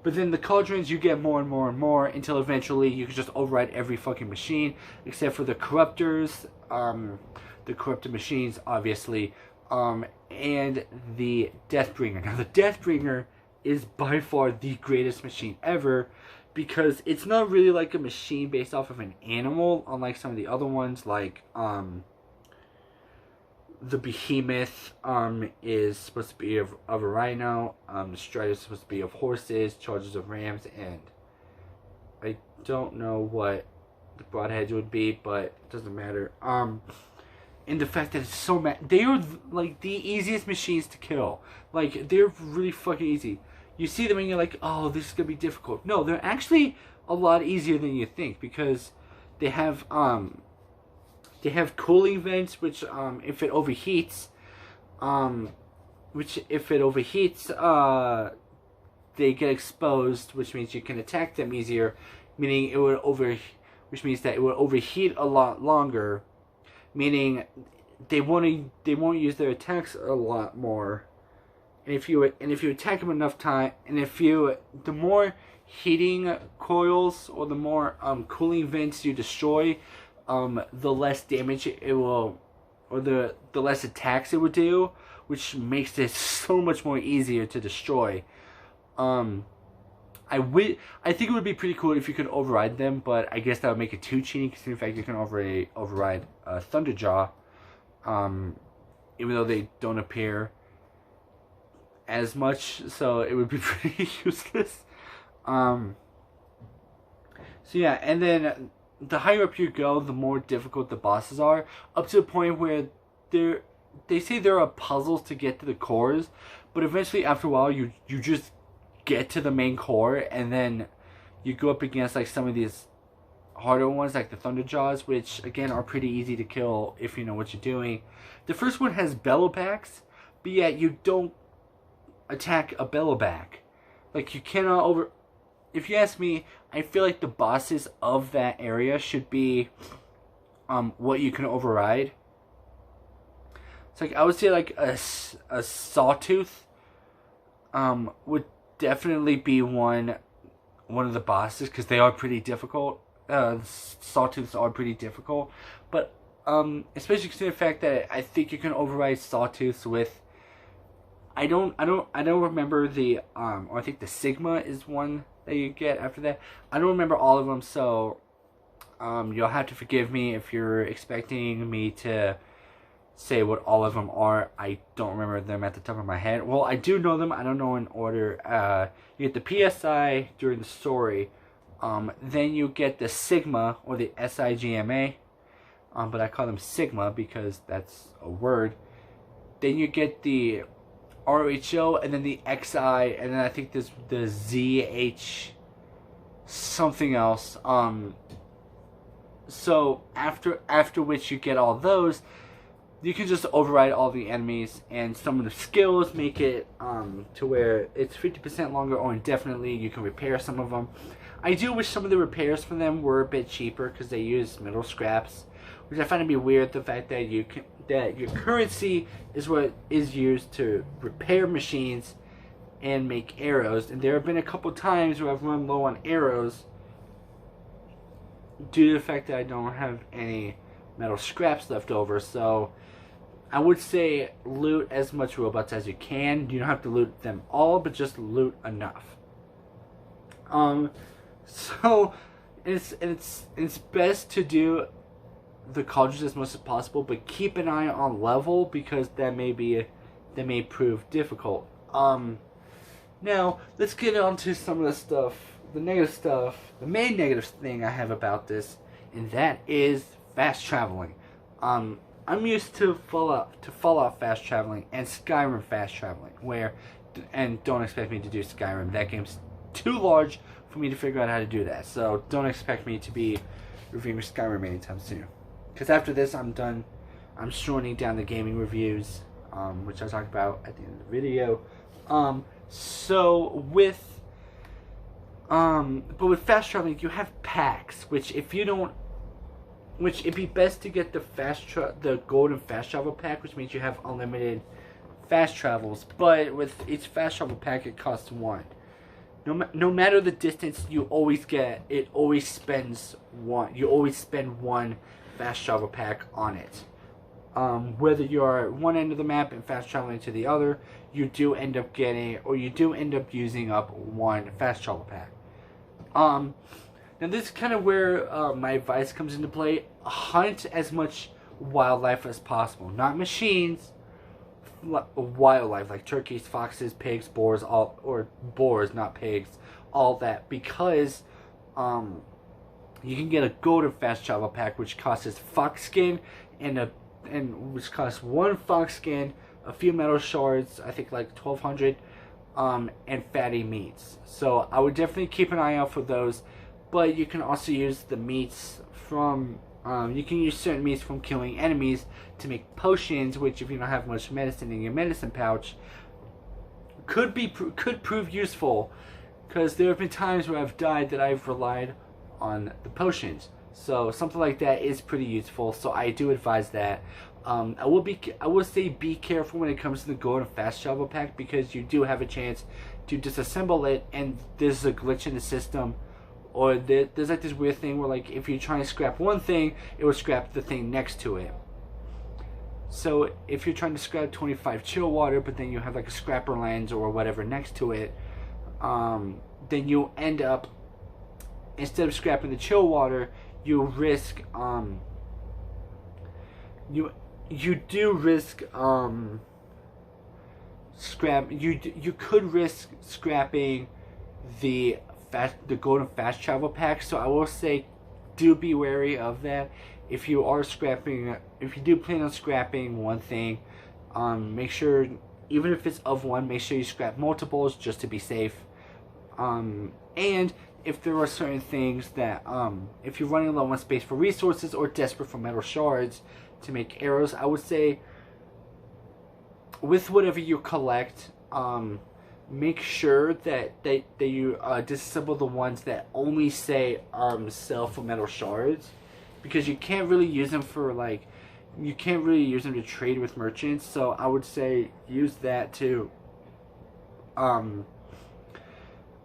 But then the cauldrons, you get more and more and more, until eventually you can just override every fucking machine, except for the corruptors, the corrupted machines, obviously, and the Deathbringer. Now, the Deathbringer is by far the greatest machine ever, because it's not really like a machine based off of an animal, unlike some of the other ones, like the Behemoth is supposed to be of a rhino, the Strider is supposed to be of horses, Chargers of rams, and I don't know what the Broadheads would be, but it doesn't matter. And the fact that it's so they are like the easiest machines to kill. Like, they're really fucking easy. You see them and you're like, oh, this is gonna be difficult. No, they're actually a lot easier than you think, because they have cooling vents, which if it overheats, they get exposed, which means you can attack them easier, meaning which means that it will overheat a lot longer, meaning they won't use their attacks a lot more. And if you attack them enough time, and the more heating coils or the more cooling vents you destroy, the less damage it will, or the less attacks it would do, which makes it so much more easier to destroy. I think it would be pretty cool if you could override them, but I guess that would make it too cheating, because in fact you can override Thunderjaw, even though they don't appear as much, so it would be pretty useless. So yeah, and then the higher up you go, the more difficult the bosses are, up to the point where they say there are puzzles to get to the cores, but eventually after a while you just get to the main core, and then you go up against like some of these harder ones like the Thunderjaws, which again are pretty easy to kill if you know what you're doing. The first one has Bellowbacks, but yet you don't attack a Bellowback. Like, you cannot if you ask me, I feel like the bosses of that area should be what you can override. It's like, I would say like a Sawtooth would definitely be one of the bosses, because they are pretty difficult. Sawtooths are pretty difficult, but especially considering the fact that I think you can override Sawtooths with, I don't remember the or I think the Sigma is one that you get after that. I don't remember all of them, so you'll have to forgive me if you're expecting me to say what all of them are. I don't remember them at the top of my head. Well, I do know them. I don't know in order. You get the PSI during the story. Then you get the Sigma, or the SIGMA. But I call them Sigma because that's a word. Then you get the RHO, and then the XI, and then I think there's the ZH something else. So after which you get all those, you can just override all the enemies, and some of the skills make it to where it's 50% longer or indefinitely. You can repair some of them. I do wish some of the repairs for them were a bit cheaper, because they use metal scraps, which I find to be weird. The fact that your currency is what is used to repair machines and make arrows, and there have been a couple times where I've run low on arrows due to the fact that I don't have any metal scraps left over. So I would say loot as much robots as you can. You don't have to loot them all, but just loot enough. So it's best to do the cauldrons as much as possible, but keep an eye on level, because that may prove difficult. Now let's get on to some of the stuff, the negative stuff. The main negative thing I have about this, and that is fast traveling. I'm used to Fallout fast traveling and Skyrim fast traveling, and don't expect me to do Skyrim. That game's too large for me to figure out how to do that. So don't expect me to be reviewing Skyrim anytime soon. Because after this, I'm done. I'm shortening down the gaming reviews, which I'll talk about at the end of the video. But with fast traveling, you have packs, which it'd be best to get the golden fast travel pack, which means you have unlimited fast travels. But with each fast travel pack, it costs one. No matter the distance, you always spends one. You always spend one fast travel pack on it. Whether you're at one end of the map and fast traveling to the other, you do end up using up one fast travel pack. Now this is kind of where my advice comes into play. Hunt as much wildlife as possible, not machines. Wildlife like turkeys, foxes, pigs, boars, boars, not pigs, all that, because you can get a golden fast travel pack, which costs fox skin and which costs one fox skin, a few metal shards, I think like 1,200, and fatty meats. So I would definitely keep an eye out for those. but you can also use the meats from you can use certain meats from killing enemies to make potions, which if you don't have much medicine in your medicine pouch could prove useful, because there have been times where I've died that I've relied on the potions. So something like that is pretty useful, so I do advise that. I will say be careful when it comes to the gold and fast travel pack, because you do have a chance to disassemble it and there's a glitch in the system, or there's like this weird thing where like if you're trying to scrap one thing, it will scrap the thing next to it. So if you're trying to scrap 25 chill water, but then you have like a scrapper lens or whatever next to it, then you end up, instead of scrapping the chill water, you risk you do risk you could risk scrapping the golden fast travel pack. So I will say, do be wary of that. If you do plan on scrapping one thing, make sure, even if it's of one, make sure you scrap multiples just to be safe. And if there are certain things that, if you're running low on space for resources or desperate for metal shards to make arrows, I would say with whatever you collect, make sure that you disassemble the ones that only say sell for metal shards, because you can't really use them for like, you can't really use them to trade with merchants. So I would say use that to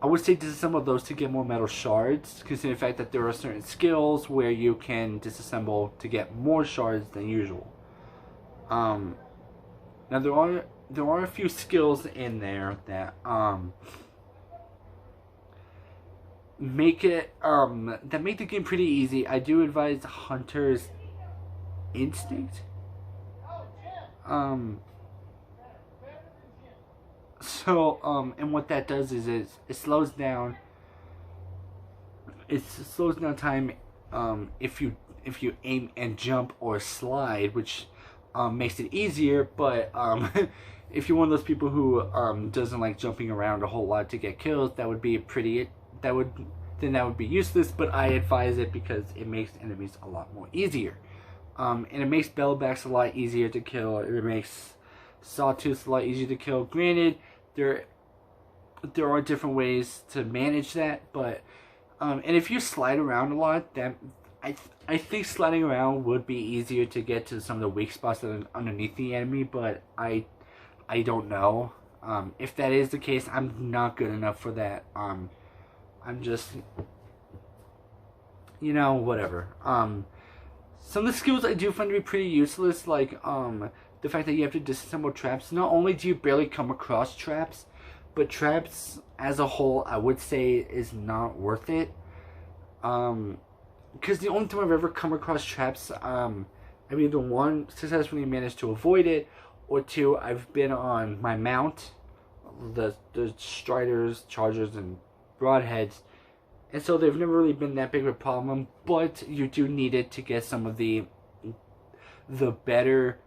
I would say disassemble those to get more metal shards, considering the fact that there are certain skills where you can disassemble to get more shards than usual. Now there are a few skills in there that make the game pretty easy. I do advise Hunter's Instinct. And what that does is it slows down time if you aim and jump or slide, which makes it easier. But if you're one of those people who doesn't like jumping around a whole lot to get kills, that would be that would be useless. But I advise it because it makes enemies a lot more easier, and it makes bellbacks a lot easier to kill. It makes sawtooths a lot easier to kill. Granted, there are different ways to manage that, but and if you slide around a lot, that I think sliding around would be easier to get to some of the weak spots that are underneath the enemy. But I don't know. If that is the case, I'm not good enough for that. I'm just, whatever. Some of the skills I do find to be pretty useless, like the fact that you have to disassemble traps. Not only do you barely come across traps, but traps as a whole, I would say, is not worth it. Because the only time I've ever come across traps, I've either one, successfully managed to avoid it, or two, I've been on my mount, the striders, chargers, and broadheads, and so they've never really been that big of a problem. But you do need it to get some of the better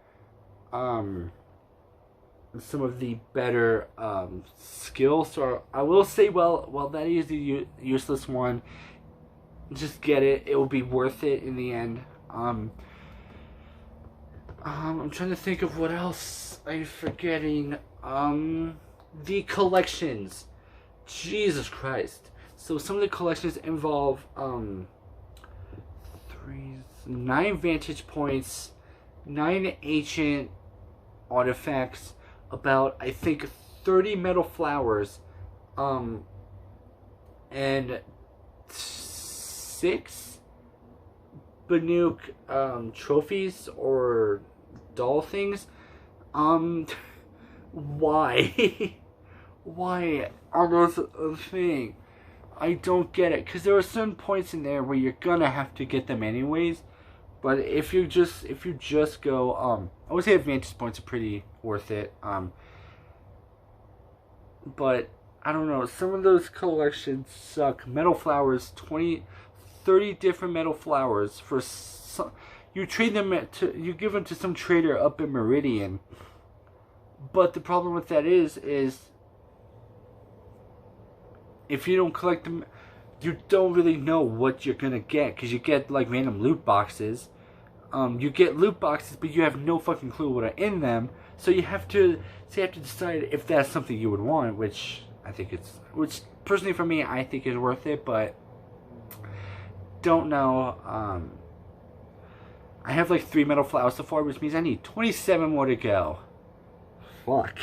skills. So I will say, well, that is the useless one. Just get it; it will be worth it in the end. I'm trying to think of what else I'm forgetting. The collections. Jesus Christ. So some of the collections involve 9 vantage points, 9 ancient artifacts, about I think 30 metal flowers, and 6 Banuk trophies or doll things. Why? Why are those a thing? I don't get it, because there are certain points in there where you're gonna have to get them anyways. But if you just go, I would say advantage points are pretty worth it. But I don't know, some of those collections suck. Metal flowers, 30 different metal flowers for some, you trade them you give them to some trader up in Meridian. But the problem with that is if you don't collect them, you don't really know what you're gonna get, because you get like random loot boxes. You get loot boxes, but you have no fucking clue what are in them. So you have to decide if that's something you would want, which personally for me, I think is worth it, but don't know. I have like 3 metal flowers so far, which means I need 27 more to go. Fuck.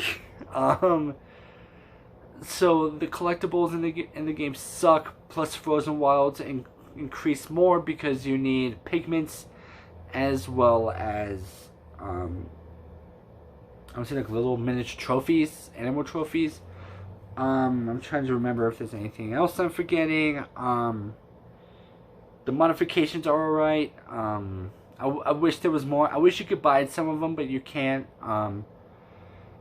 So the collectibles in the game suck. Plus Frozen Wilds increase more because you need pigments, as well as I would say like little miniature trophies, animal trophies. I'm trying to remember if there's anything else I'm forgetting. The modifications are alright. I wish there was more. I wish you could buy some of them, but you can't.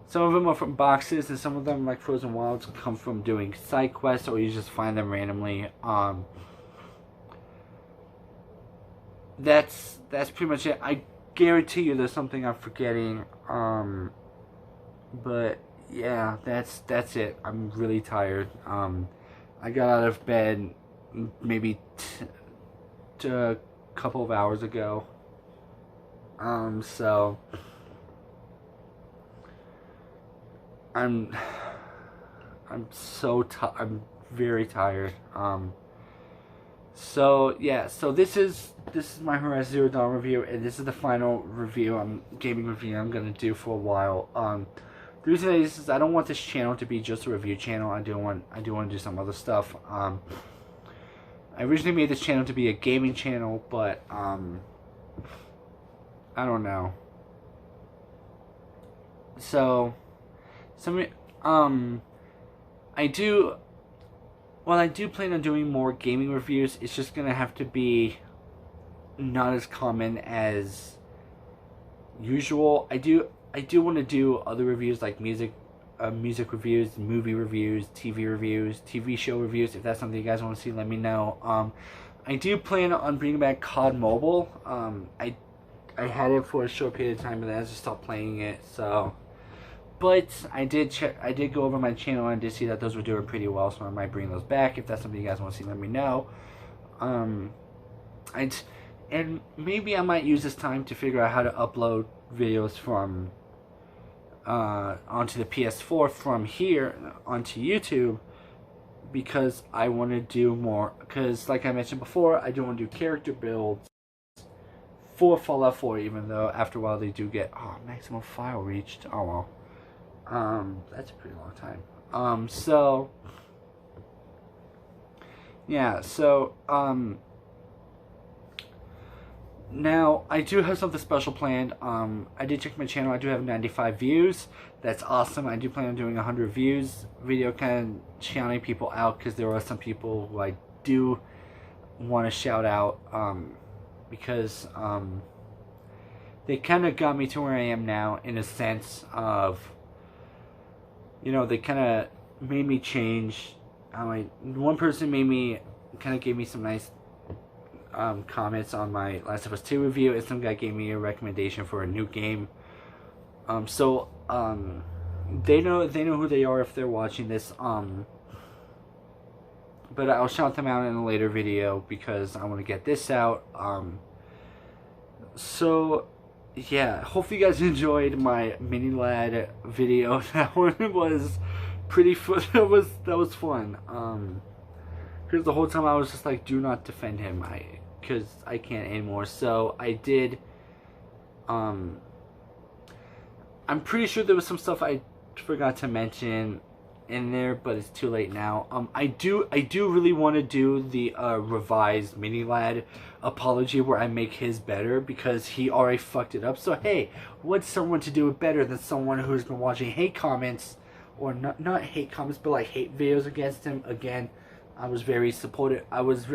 Some of them are from boxes, and some of them, like Frozen Wilds, come from doing side quests, or you just find them randomly. That's pretty much it. I guarantee you there's something I'm forgetting. But yeah, that's it. I'm really tired. I got out of bed maybe a couple of hours ago. So I'm I'm very tired. So yeah, so this is my Horizon Zero Dawn review, and this is the final review, gaming review I'm gonna do for a while. The reason is I don't want this channel to be just a review channel. I do want to do some other stuff. I originally made this channel to be a gaming channel, but I don't know. So I do plan on doing more gaming reviews. It's just gonna have to be not as common as usual. I do want to do other reviews like music reviews, movie reviews, TV show reviews. If that's something you guys want to see, let me know. I do plan on bringing back COD Mobile. I had it for a short period of time, but then I just stopped playing it. So, but I did go over my channel and I did see that those were doing pretty well. So I might bring those back. If that's something you guys want to see, let me know. And maybe I might use this time to figure out how to upload videos from onto the PS4 from here onto YouTube, because I want to do more. Because like I mentioned before, I do want to do character builds for Fallout 4, even though after a while they do get maximum file reached. Oh well, that's a pretty long time. So yeah, so now I do have something special planned. I did check my channel. I do have 95 views. That's awesome. I do plan on doing 100 views video, kind of shouting people out, because there are some people who I do want to shout out, because they kind of got me to where I am now, in a sense of, you know, they kind of made me change. One person gave me some nice comments on my Last of Us 2 review, and some guy gave me a recommendation for a new game. So they know who they are if they're watching this. But I'll shout them out in a later video, because I want to get this out. So yeah, hopefully you guys enjoyed my mini lad video. That one was pretty fun. That was fun. Because the whole time I was just like, do not defend him, because I can't anymore. So I did. I'm pretty sure there was some stuff I forgot to mention in there, but it's too late now. I do really want to do the revised mini lad apology, where I make his better, because he already fucked it up. So hey, what's someone to do it better than someone who's been watching hate comments, or not hate comments, but like hate videos against him? Again, I was very supportive. I was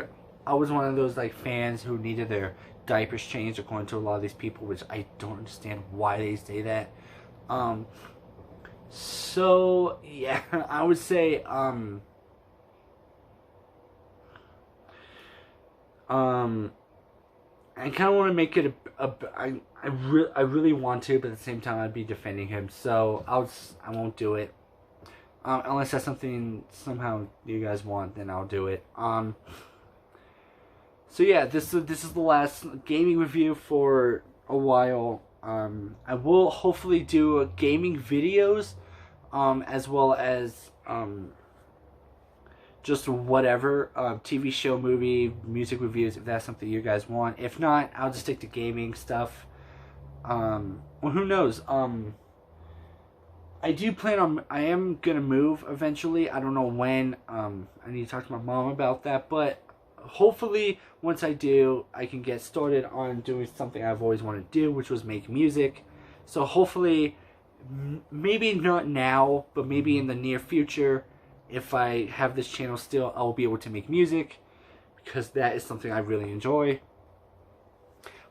one of those like fans who needed their diapers changed, according to a lot of these people, which I don't understand why they say that. So yeah, I would say I kind of want to make it I really want to, but at the same time I'd be defending him, so I won't do it. Unless that's something somehow you guys want, then I'll do it. So yeah, this is the last gaming review for a while. I will hopefully do gaming videos, as well as just whatever, TV show, movie, music reviews, if that's something you guys want. If not, I'll just stick to gaming stuff. Well, who knows? I do plan on, I am gonna move eventually. I don't know when. I need to talk to my mom about that, but hopefully once I do, I can get started on doing something I've always wanted to do, which was make music. So hopefully, maybe not now, but maybe in the near future, if I have this channel still, I'll be able to make music, because that is something I really enjoy.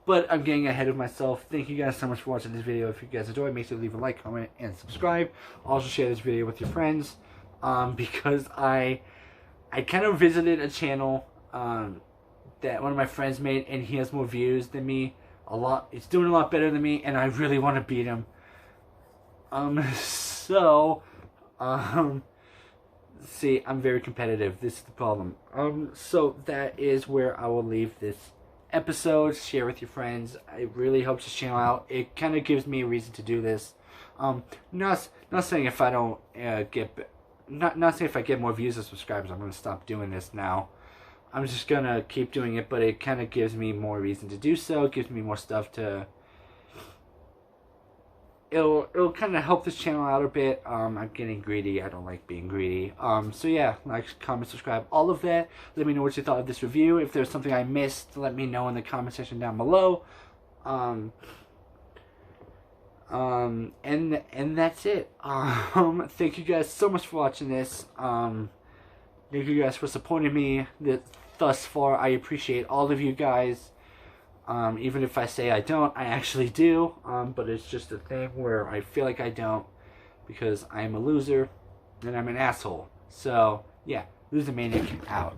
But I'm getting ahead of myself. Thank you guys so much for watching this video. If you guys enjoyed, make sure to leave a like, comment, and subscribe. Also share this video with your friends, because I kind of visited a channel that one of my friends made, and he has more views than me. It's doing a lot better than me, and I really want to beat him. See, I'm very competitive. This is the problem. So that is where I will leave this episode. Share with your friends. It really helps this channel out. It kind of gives me a reason to do this. Not saying if I don't not saying if I get more views or subscribers, I'm gonna stop doing this now. I'm just gonna keep doing it, but it kind of gives me more reason to do so. It gives me more stuff to. It'll kind of help this channel out a bit. I'm getting greedy. I don't like being greedy. So yeah, like, comment, subscribe, all of that. Let me know what you thought of this review. If there's something I missed, let me know in the comment section down below. And that's it. Thank you guys so much for watching this. Thank you guys for supporting me thus far. I appreciate all of you guys. Even if I say I don't, I actually do. But it's just a thing where I feel like I don't, because I am a loser and I'm an asshole. So yeah, Loser Maniac out.